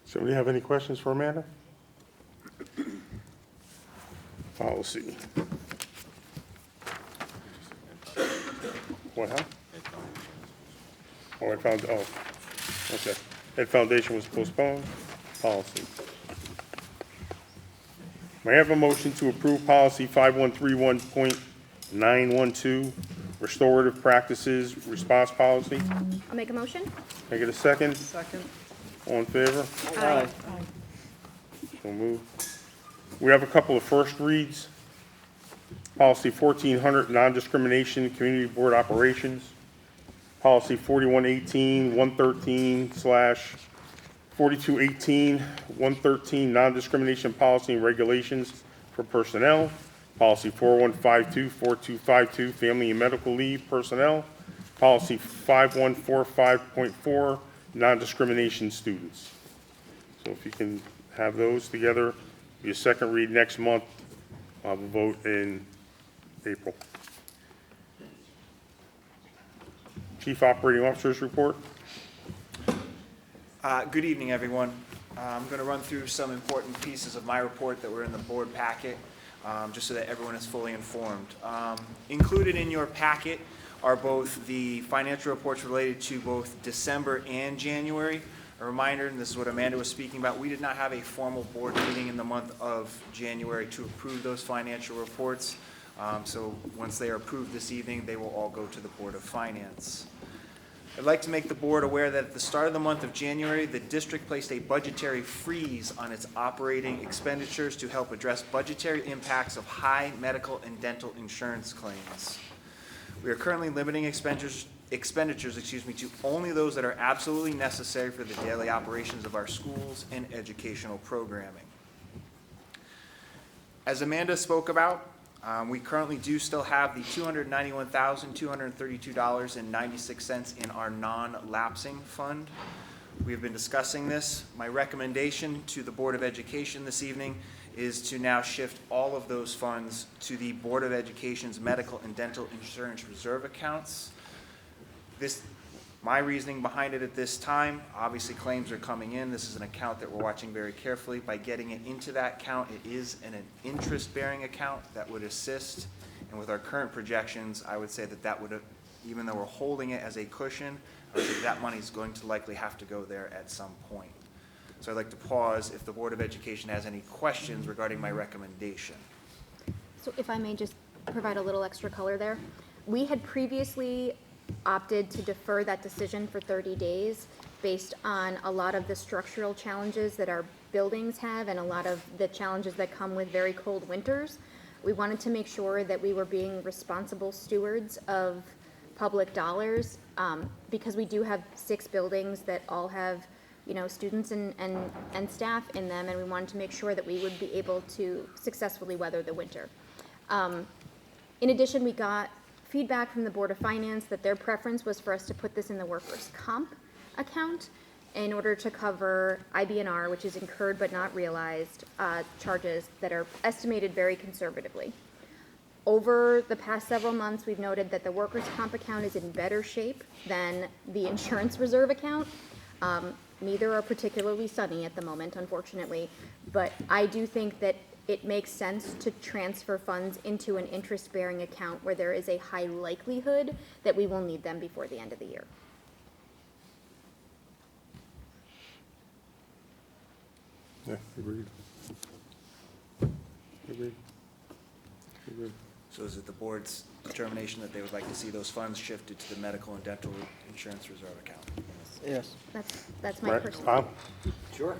Somebody have any questions for Amanda? Policy. What, huh? Oh, okay. Ed Foundation was postponed. Policy. May I have a motion to approve policy 5131.912, restorative practices response policy? I'll make a motion. Can I get a second? Second. All in favor? Aye. So moved. We have a couple of first reads. Policy 1400, non-discrimination, community board operations. Policy 4118, 113/4218, 113, non-discrimination policy and regulations for personnel. Policy 4152, 4252, family and medical leave personnel. Policy 5145.4, non-discrimination students. So if you can have those together, be a second read next month. We'll have a vote in April. Chief Operating Officer's report. Good evening, everyone. I'm going to run through some important pieces of my report that were in the board packet, just so that everyone is fully informed. Included in your packet are both the financial reports related to both December and January. A reminder, and this is what Amanda was speaking about, we did not have a formal board meeting in the month of January to approve those financial reports. So once they are approved this evening, they will all go to the Board of Finance. I'd like to make the board aware that at the start of the month of January, the district placed a budgetary freeze on its operating expenditures to help address budgetary impacts of high medical and dental insurance claims. We are currently limiting expenditures to only those that are absolutely necessary for the daily operations of our schools and educational programming. As Amanda spoke about, we currently do still have the $291,232.96 in our non-lapsing fund. We have been discussing this. My recommendation to the Board of Education this evening is to now shift all of those funds to the Board of Education's medical and dental insurance reserve accounts. My reasoning behind it at this time, obviously claims are coming in. This is an account that we're watching very carefully. By getting it into that account, it is an interest-bearing account that would assist. And with our current projections, I would say that would, even though we're holding it as a cushion, I would say that money is going to likely have to go there at some point. So I'd like to pause if the Board of Education has any questions regarding my recommendation. So if I may just provide a little extra color there. We had previously opted to defer that decision for 30 days based on a lot of the structural challenges that our buildings have and a lot of the challenges that come with very cold winters. We wanted to make sure that we were being responsible stewards of public dollars because we do have 6 buildings that all have, students and staff in them, and we wanted to make sure that we would be able to successfully weather the winter. In addition, we got feedback from the Board of Finance that their preference was for us to put this in the workers' comp account in order to cover IBNR, which is incurred but not realized charges that are estimated very conservatively. Over the past several months, we've noted that the workers' comp account is in better shape than the insurance reserve account. Neither are particularly sunny at the moment, unfortunately, but I do think that it makes sense to transfer funds into an interest-bearing account where there is a high likelihood that we will need them before the end of the year. Yeah, agreed. Agreed. Agreed. So is it the board's determination that they would like to see those funds shifted to the medical and dental insurance reserve account? Yes. That's my Right, personal. Tom? Sure.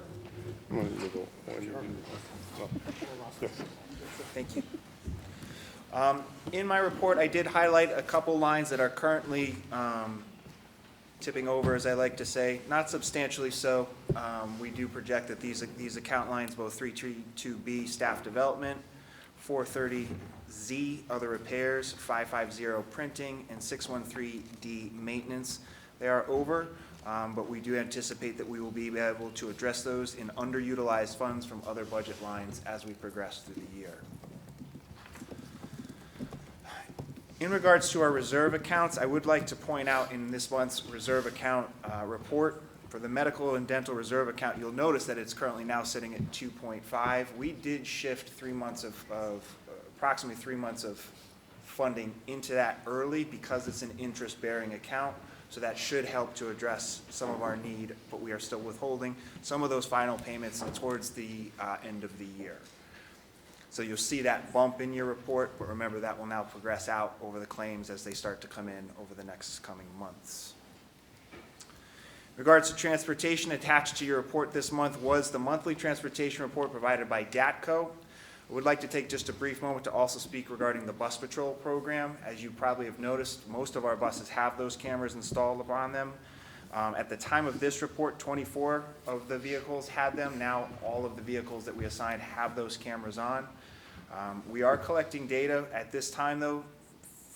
Thank you. In my report, I did highlight a couple lines that are currently tipping over, as I like to say, not substantially so. We do project that these account lines, both 332B, staff development, 430Z, other repairs, 550, printing, and 613D, maintenance, they are over. But we do anticipate that we will be able to address those in underutilized funds from other budget lines as we progress through the year. In regards to our reserve accounts, I would like to point out in this month's reserve account report For the medical and dental reserve account, you'll notice that it's currently now sitting at 2.5. We did shift approximately 3 months of funding into that early because it's an interest-bearing account. So that should help to address some of our need, but we are still withholding some of those final payments towards the end of the year. So you'll see that bump in your report, but remember that will now progress out over the claims as they start to come in over the next coming months. In regards to transportation, attached to your report this month was the monthly transportation report provided by DATCO. I would like to take just a brief moment to also speak regarding the bus patrol program. As you probably have noticed, most of our buses have those cameras installed upon them. At the time of this report, 24 of the vehicles had them. Now all of the vehicles that we assigned have those cameras on. We are collecting data at this time though.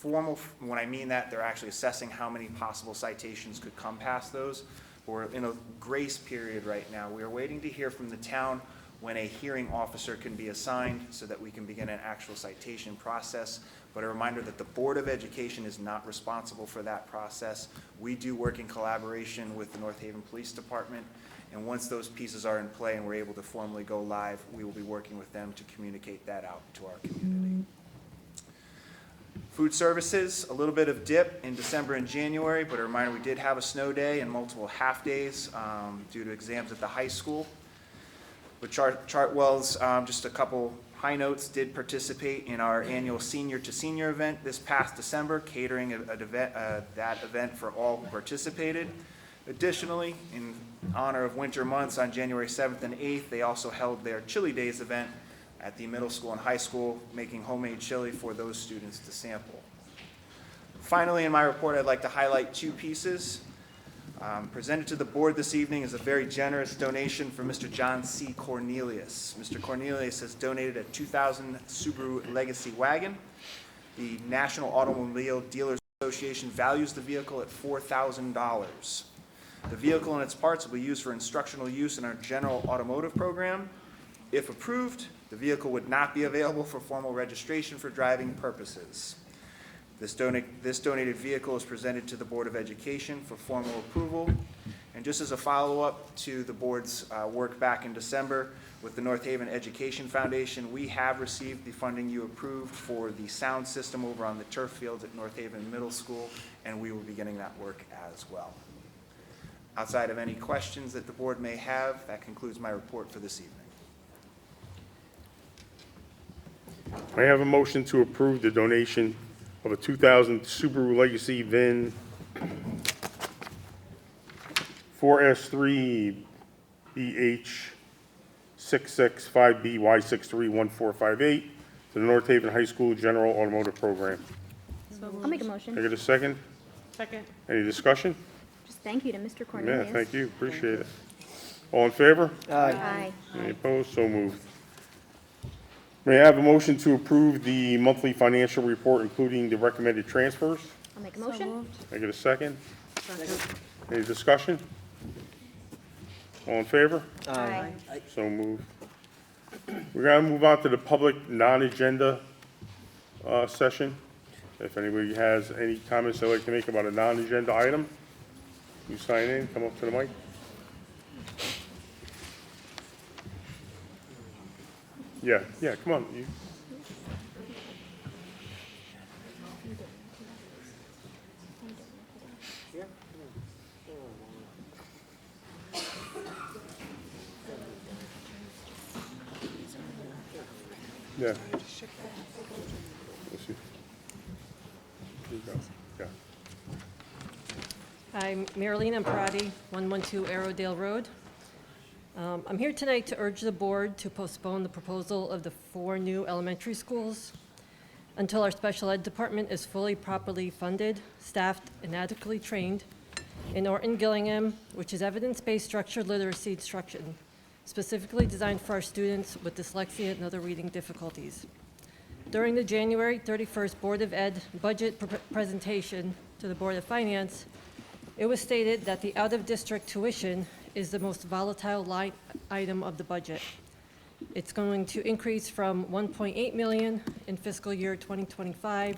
When I mean that, they're actually assessing how many possible citations could come past those. We're in a grace period right now. We are waiting to hear from the town when a hearing officer can be assigned so that we can begin an actual citation process. But a reminder that the Board of Education is not responsible for that process. We do work in collaboration with the North Haven Police Department, and once those pieces are in play and we're able to formally go live, we will be working with them to communicate that out to our community. Food services, a little bit of dip in December and January, but a reminder we did have a snow day and multiple half days due to exams at the high school. With Chartwell's, just a couple high notes, did participate in our annual Senior to Senior event this past December, catering that event for all who participated. Additionally, in honor of winter months on January 7th and 8th, they also held their Chili Days event at the middle school and high school, making homemade chili for those students to sample. Finally, in my report, I'd like to highlight two pieces. Presented to the board this evening is a very generous donation from Mr. John C. Cornelius. Mr. Cornelius has donated a 2000 Subaru Legacy wagon. The National Automobile Dealers Association values the vehicle at $4,000. The vehicle and its parts will be used for instructional use in our general automotive program. If approved, the vehicle would not be available for formal registration for driving purposes. This donated vehicle is presented to the Board of Education for formal approval. And just as a follow-up to the board's work back in December with the North Haven Education Foundation, we have received the funding you approved for the sound system over on the turf fields at North Haven Middle School, and we will be getting that work as well. Outside of any questions that the board may have, that concludes my report for this evening. I have a motion to approve the donation of a 2000 Subaru Legacy VIN 4S3 BH665BY631458 to the North Haven High School General Automotive Program. I'll make a motion. Can I get a second? Second. Any discussion? Just thank you to Mr. Yeah, Cornelius. thank you, appreciate it. All in favor? Aye. Any opposed? So moved. May I have a motion to approve the monthly financial report, including the recommended transfers? I'll make a motion. Can I get a second? Any discussion? All in favor? Aye. So moved. We're going to move on to the public non-agenda session. If anybody has any comments they'd like to make about a non-agenda item, you sign in, come up to the mic. Yeah, come on. Yeah. Let's see. Here you go. Yeah. I'm Marilena Prati, 112 Arrowdale Road. I'm here tonight to urge the board to postpone the proposal of the 4 new elementary schools until our special ed department is fully properly funded, staffed, and adequately trained in Norton Gillingham, which is evidence-based structured literacy instruction, specifically designed for our students with dyslexia and other reading difficulties. During the January 31st Board of Ed budget presentation to the Board of Finance, it was stated that the out-of-district tuition is the most volatile line item of the budget. It's going to increase from $1.8 million in fiscal year 2025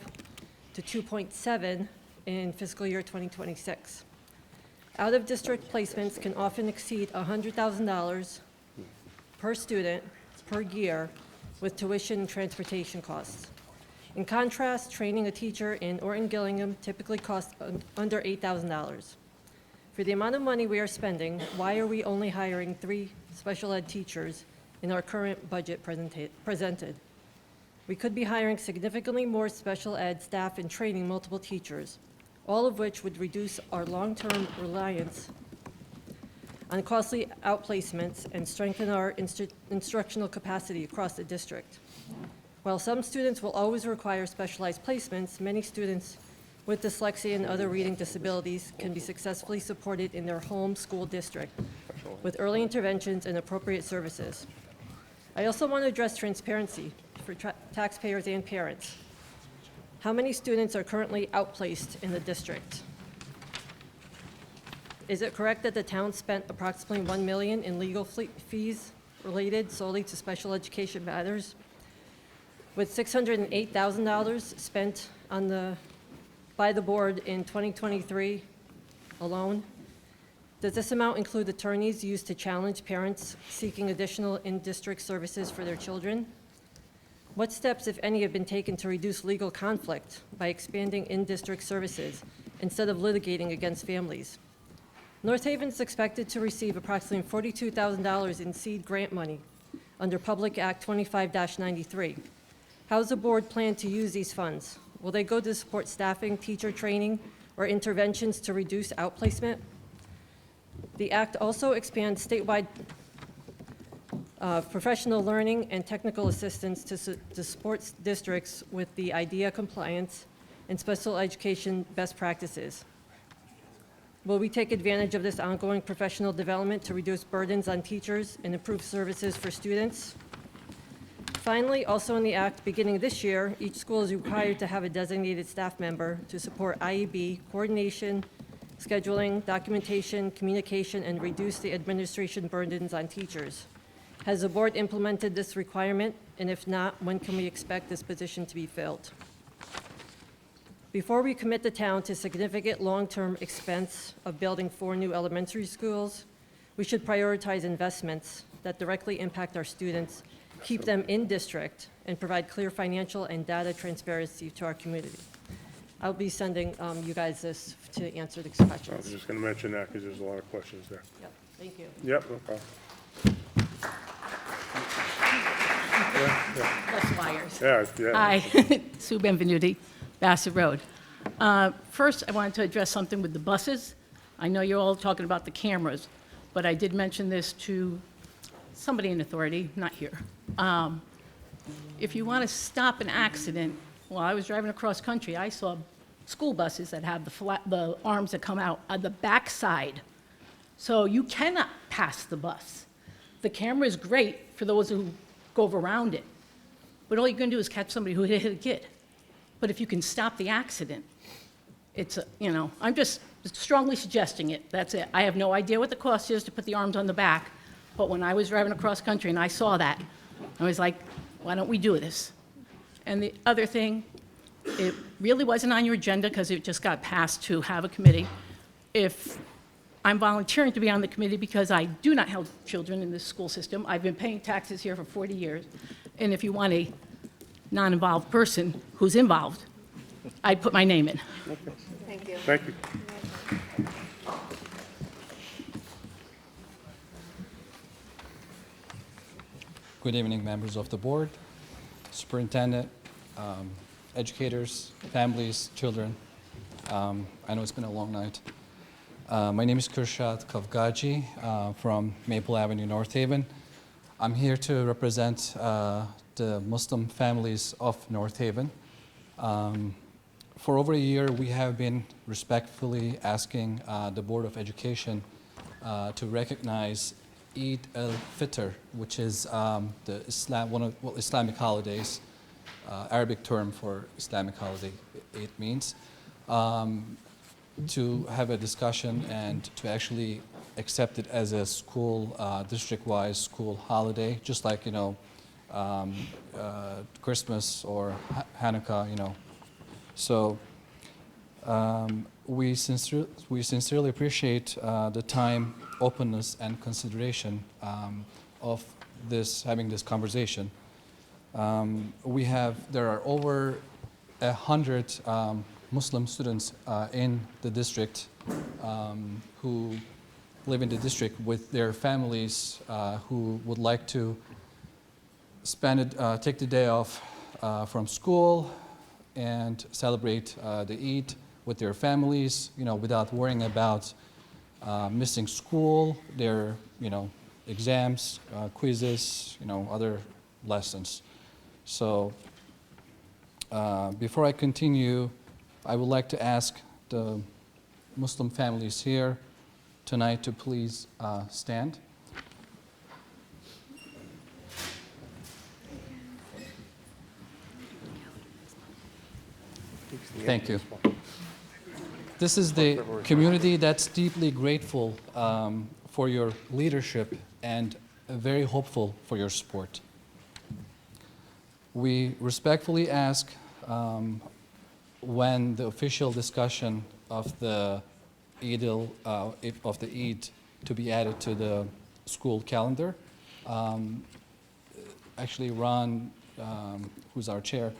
to $2.7 in fiscal year 2026. Out-of-district placements can often exceed $100,000 per student per year with tuition and transportation costs. In contrast, training a teacher in Orton-Gillingham typically costs under $8,000. For the amount of money we are spending, why are we only hiring 3 special ed teachers in our current budget presented? We could be hiring significantly more special ed staff and training multiple teachers, all of which would reduce our long-term reliance on costly outplacements and strengthen our instructional capacity across the district. While some students will always require specialized placements, many students with dyslexia and other reading disabilities can be successfully supported in their home school district with early interventions and appropriate services. I also want to address transparency for taxpayers and parents. How many students are currently outplaced in the district? Is it correct that the town spent approximately $1 million in legal fees related solely to special education matters, with $608,000 spent by the board in 2023 alone? Does this amount include attorneys used to challenge parents seeking additional in-district services for their children? What steps, if any, have been taken to reduce legal conflict by expanding in-district services instead of litigating against families? North Haven is expected to receive approximately $42,000 in seed grant money under Public Act 25-93. How does the board plan to use these funds? Will they go to support staffing, teacher training, or interventions to reduce outplacement? The act also expands statewide professional learning and technical assistance to support districts with the IDEA compliance and special education best practices. Will we take advantage of this ongoing professional development to reduce burdens on teachers and improve services for students? Finally, also in the act, beginning this year, each school is required to have a designated staff member to support IEB coordination, scheduling, documentation, communication, and reduce the administration burdens on teachers. Has the board implemented this requirement? And if not, when can we expect this position to be filled? Before we commit the town to significant long-term expense of building 4 new elementary schools, we should prioritize investments that directly impact our students, keep them in district, and provide clear financial and data transparency to our community. I'll be sending you guys this to answer these I was questions. just going to mention that because there's a lot of questions there. Yep, thank you. Yep, no problem. Les Wires. Yeah, yeah. Hi, Sue Benvenuti, Bassett Road. First, I wanted to address something with the buses. I know you're all talking about the cameras, but I did mention this to somebody in authority, not here. If you want to stop an accident, while I was driving across country, I saw school buses that have the arms that come out on the back side. So you cannot pass the bus. The camera is great for those who go around it, but all you're going to do is catch somebody who hit a kid. But if you can stop the accident, it's, I'm just strongly suggesting it. That's it. I have no idea what the cost is to put the arms on the back, but when I was driving across country and I saw that, I was like, why don't we do this? And the other thing, it really wasn't on your agenda because it just got passed to have a committee. If I'm volunteering to be on the committee because I do not have children in this school system. I've been paying taxes here for 40 years. And if you want a non-involved person who's involved, I'd put my name in. Thank you. Thank you. Good evening, members of the board, superintendent, educators, families, children. I know it's been a long night. My name is Kürşat Kavgacı from Maple Avenue, North Haven. I'm here to represent the Muslim families of North Haven. For over a year, we have been respectfully asking the Board of Education to recognize Eid al-Fitr, which is the Islamic holidays, Arabic term for Islamic holiday, it means. To have a discussion and to actually accept it as a school, district-wise school holiday, just like, Christmas or Hanukkah, So We sincerely appreciate the time, openness, and consideration of having this conversation. There are over 100 Muslim students in the district who live in the district with their families who would like to take the day off from school and celebrate the Eid with their families, without worrying about missing school, their, exams, quizzes, other lessons. So before I continue, I would like to ask the Muslim families here tonight to please stand. Thank you. This is the community that's deeply grateful for your leadership and very hopeful for your support. We respectfully ask when the official discussion of the Eid to be added to the school calendar. Actually, Ron, who's our chair,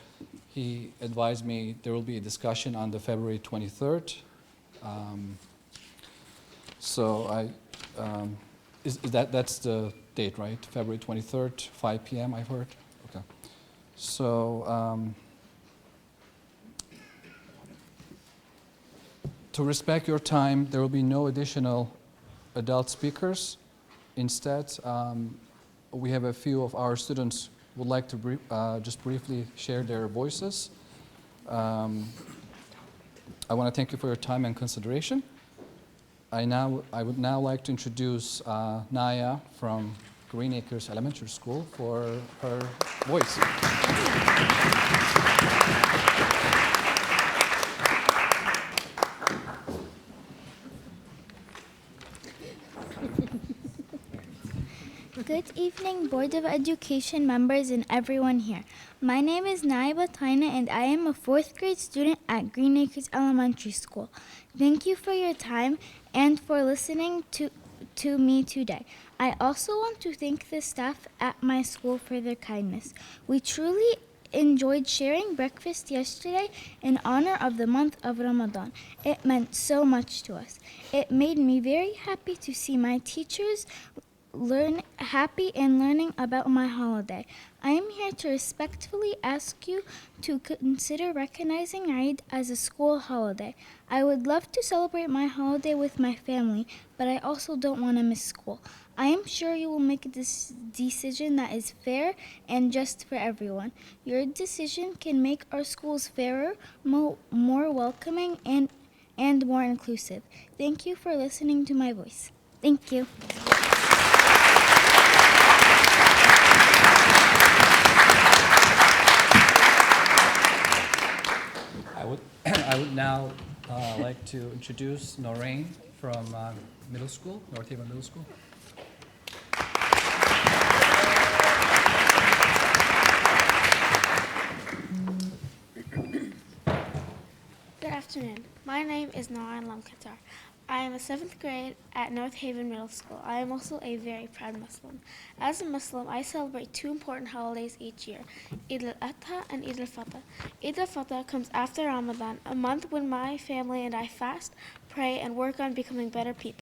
he advised me there will be a discussion on the February 23rd. That's the date, right? February 23rd, 5 p.m. I've heard. Okay. So to respect your time, there will be no additional adult speakers. Instead, we have a few of our students would like to just briefly share their voices. I want to thank you for your time and consideration. I would now like to introduce Naya from Green Acres Elementary School for her voice. Good evening, Board of Education members and everyone here. My name is Naiba Taina and I am a 4th grade student at Green Acres Elementary School. Thank you for your time and for listening to me today. I also want to thank the staff at my school for their kindness. We truly enjoyed sharing breakfast yesterday in honor of the month of Ramadan. It meant so much to us. It made me very happy to see my teachers happy and learning about my holiday. I am here to respectfully ask you to consider recognizing Eid as a school holiday. I would love to celebrate my holiday with my family, but I also don't want to miss school. I am sure you will make this decision that is fair and just for everyone. Your decision can make our schools fairer, more welcoming, and more inclusive. Thank you for listening to my voice. Thank you. I would now like to introduce Noreen from middle school, North Haven Middle School. Good afternoon. My name is Noran Lamkatar. I am a 7th grade at North Haven Middle School. I am also a very proud Muslim. As a Muslim, I celebrate 2 important holidays each year, Eid al-Adha and Eid al-Fitr. Eid al-Fitr comes after Ramadan, a month when my family and I fast, pray, and work on becoming better people.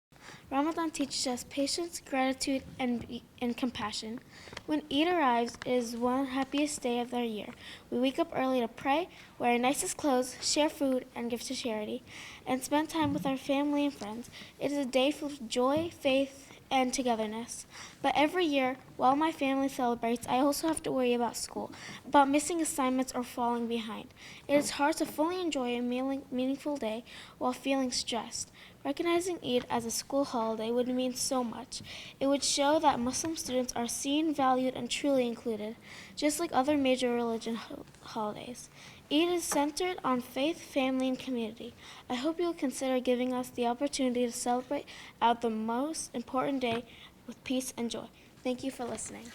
Ramadan teaches us patience, gratitude, and compassion. When Eid arrives, it is one happiest day of the year. We wake up early to pray, wear our nicest clothes, share food, and give to charity, and spend time with our family and friends. It is a day full of joy, faith, and togetherness. But every year, while my family celebrates, I also have to worry about school, about missing assignments or falling behind. It is hard to fully enjoy a meaningful day while feeling stressed. Recognizing Eid as a school holiday would mean so much. It would show that Muslim students are seen, valued, and truly included, just like other major religion holidays. Eid is centered on faith, family, and community. I hope you'll consider giving us the opportunity to celebrate out the most important day with peace and joy. Thank you for listening.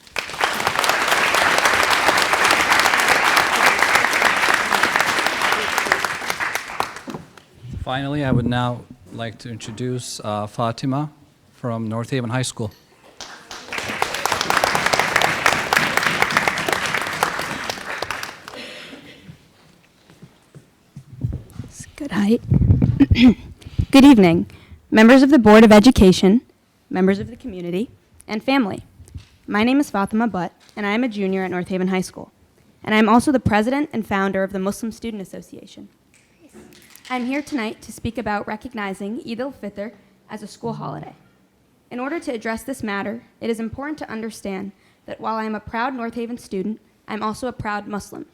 Finally, I would now like to introduce Fatima from North Haven High School. Good height. Good evening, members of the Board of Education, members of the community, and family. My name is Fatima Butt, and I am a junior at North Haven High School. And I am also the president and founder of the Muslim Student Association. I'm here tonight to speak about recognizing Eid al-Fitr as a school holiday. In order to address this matter, it is important to understand that while I am a proud North Haven student, I'm also a proud Muslim.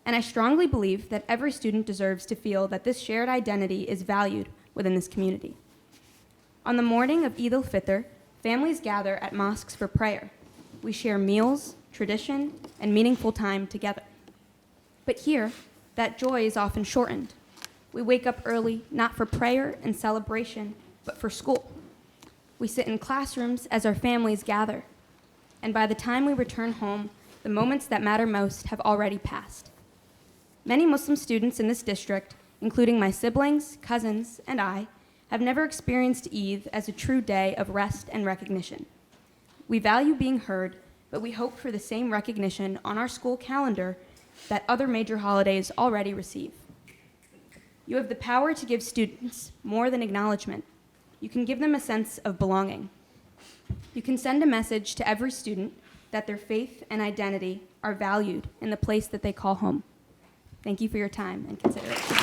And I strongly believe that every student deserves to feel that this shared identity is valued within this community. On the morning of Eid al-Fitr, families gather at mosques for prayer. We share meals, tradition, and meaningful time together. But here, that joy is often shortened. We wake up early, not for prayer and celebration, but for school. We sit in classrooms as our families gather. And by the time we return home, the moments that matter most have already passed. Many Muslim students in this district, including my siblings, cousins, and I, have never experienced Eid as a true day of rest and recognition. We value being heard, but we hope for the same recognition on our school calendar that other major holidays already receive. You have the power to give students more than acknowledgement. You can give them a sense of belonging. You can send a message to every student that their faith and identity are valued in the place that they call home. Thank you for your time and consideration.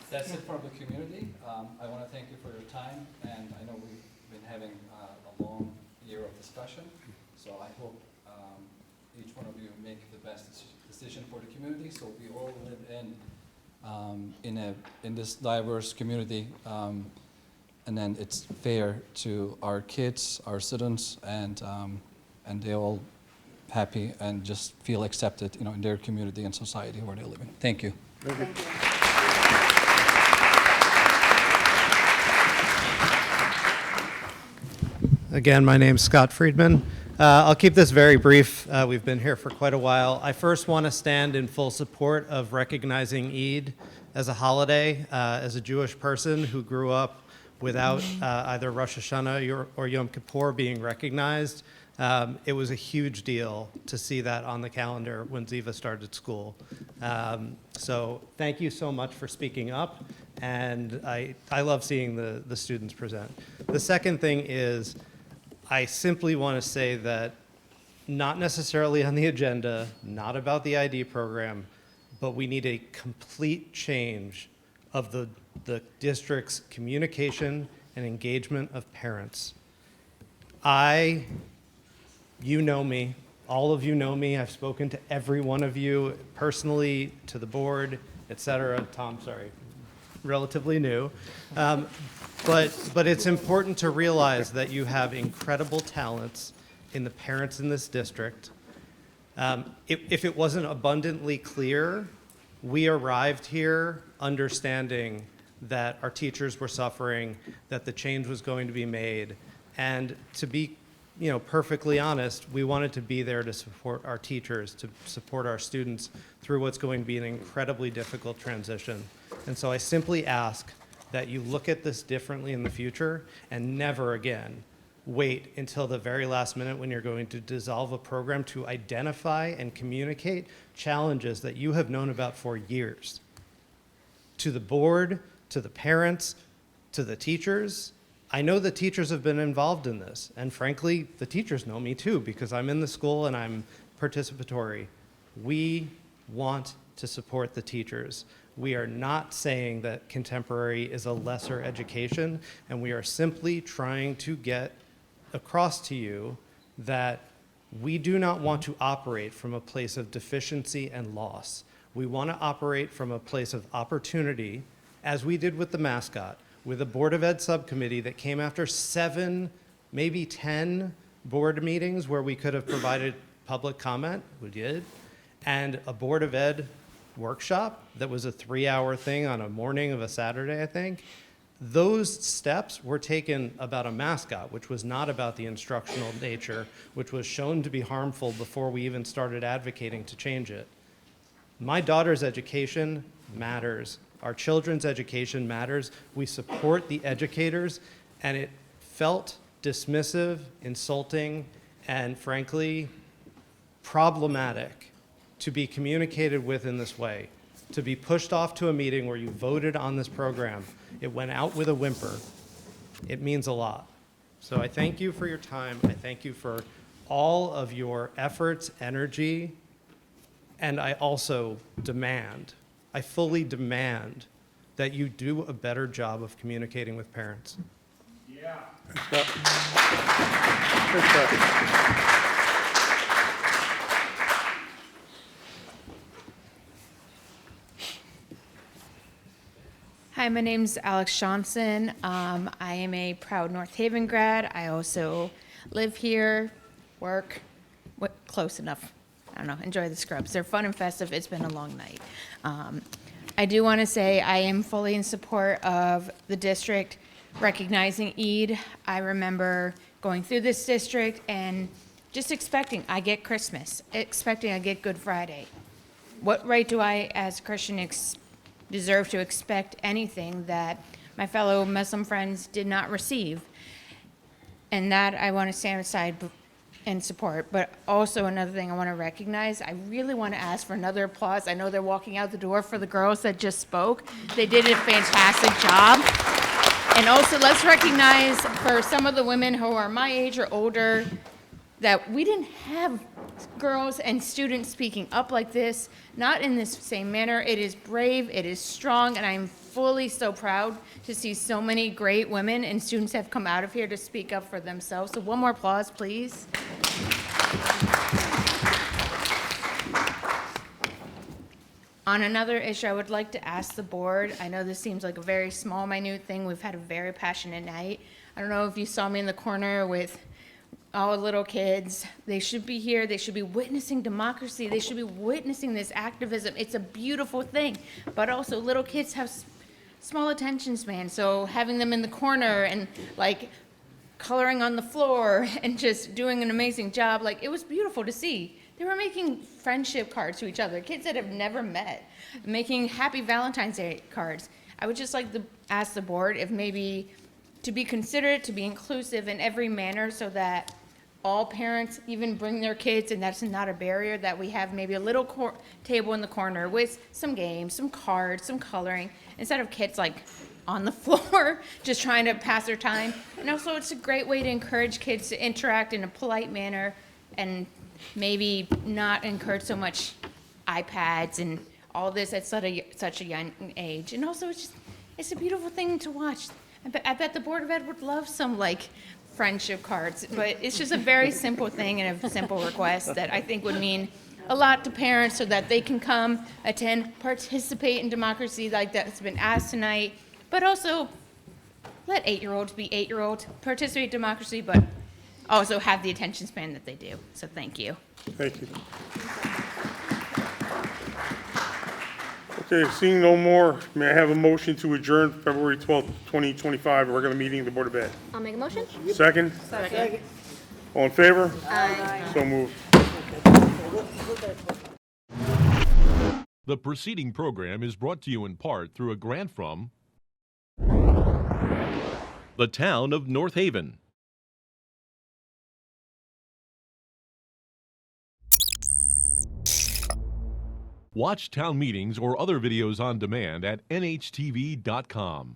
That's it from the community. I want to thank you for your time, and I know we've been having a long year of discussion, so I hope each one of you make the best decision for the community, so we all live in this diverse community, and then it's fair to our kids, our students, and they're all happy and just feel accepted, in their community and society where they're living. Thank you. Thank you. Again, my name's Scott Friedman. I'll keep this very brief. We've been here for quite a while. I first want to stand in full support of recognizing Eid as a holiday. As a Jewish person who grew up without either Rosh Hashanah or Yom Kippur being recognized, it was a huge deal to see that on the calendar when Ziva started school. So thank you so much for speaking up, and I love seeing the students present. The second thing is, I simply want to say that not necessarily on the agenda, not about the ID program, but we need a complete change of the district's communication and engagement of parents. You know me, all of you know me. I've spoken to every one of you personally, to the board, et cetera. Tom, sorry, relatively new. But it's important to realize that you have incredible talents in the parents in this district. If it wasn't abundantly clear, we arrived here understanding that our teachers were suffering, that the change was going to be made, and to be perfectly honest, we wanted to be there to support our teachers, to support our students through what's going to be an incredibly difficult transition. And so I simply ask that you look at this differently in the future and never again wait until the very last minute when you're going to dissolve a program to identify and communicate challenges that you have known about for years. To the board, to the parents, to the teachers. I know the teachers have been involved in this, and frankly, the teachers know me too because I'm in the school and I'm participatory. We want to support the teachers. We are not saying that contemporary is a lesser education, and we are simply trying to get across to you that we do not want to operate from a place of deficiency and loss. We want to operate from a place of opportunity, as we did with the mascot, with a Board of Ed subcommittee that came after 7, maybe 10 board meetings where we could have provided public comment, we did, and a Board of Ed workshop that was a 3-hour thing on a morning of a Saturday, I think. those steps were taken about a mascot, which was not about the instructional nature, which was shown to be harmful before we even started advocating to change it. My daughter's education matters. Our children's education matters. We support the educators, and it felt dismissive, insulting, and frankly, problematic to be communicated with in this way, to be pushed off to a meeting where you voted on this program. It went out with a whimper. It means a lot. So I thank you for your time. I thank you for all of your efforts, energy, and I also demand, I fully demand that you do a better job of communicating with parents. Yeah. Hi, my name's Alex Johnson. I am a proud North Haven grad. I also live here, work, close enough. I don't know, enjoy the scrubs. They're fun and festive. It's been a long night. I do want to say I am fully in support of the district recognizing Eid. I remember going through this district and just expecting I get Christmas, expecting I get Good Friday. What right do I, as a Christian, deserve to expect anything that my fellow Muslim friends did not receive? And that I want to stand aside and support. But also another thing I want to recognize, I really want to ask for another applause. I know they're walking out the door for the girls that just spoke. They did a fantastic job. And also let's recognize for some of the women who are my age or older that we didn't have girls and students speaking up like this, not in this same manner. It is brave, it is strong, and I'm fully so proud to see so many great women and students have come out of here to speak up for themselves. So one more applause, please. On another issue, I would like to ask the board, I know this seems like a very small, minute thing. We've had a very passionate night. I don't know if you saw me in the corner with all the little kids. They should be here. They should be witnessing democracy. They should be witnessing this activism. It's a beautiful thing. But also, little kids have small attention span. So having them in the corner and like coloring on the floor and just doing an amazing job, like it was beautiful to see. They were making friendship cards to each other, kids that have never met, making happy Valentine's Day cards. I would just like to ask the board if maybe to be considerate, to be inclusive in every manner so that all parents even bring their kids, and that's not a barrier, that we have maybe a little table in the corner with some games, some cards, some coloring, instead of kids like on the floor just trying to pass their time. And also it's a great way to encourage kids to interact in a polite manner and maybe not encourage so much iPads and all this at such a young age. And also it's a beautiful thing to watch. I bet the Board of Ed would love some like friendship cards, but it's just a very simple thing and a simple request that I think would mean a lot to parents so that they can come, attend, participate in democracy like that's been asked tonight, but also let 8-year-olds be 8-year-olds, participate in democracy, but also have the attention span that they do. So thank you. Thank you. Okay, seeing no more, may I have a motion to adjourn February 12th, 2025, regular meeting of the Board of Ed? I'll make a motion. Second? Second. All in favor? Aye. So moved. The preceding program is brought to you in part through a grant from the Town of North Haven. Watch town meetings or other videos on demand at nhtv.com.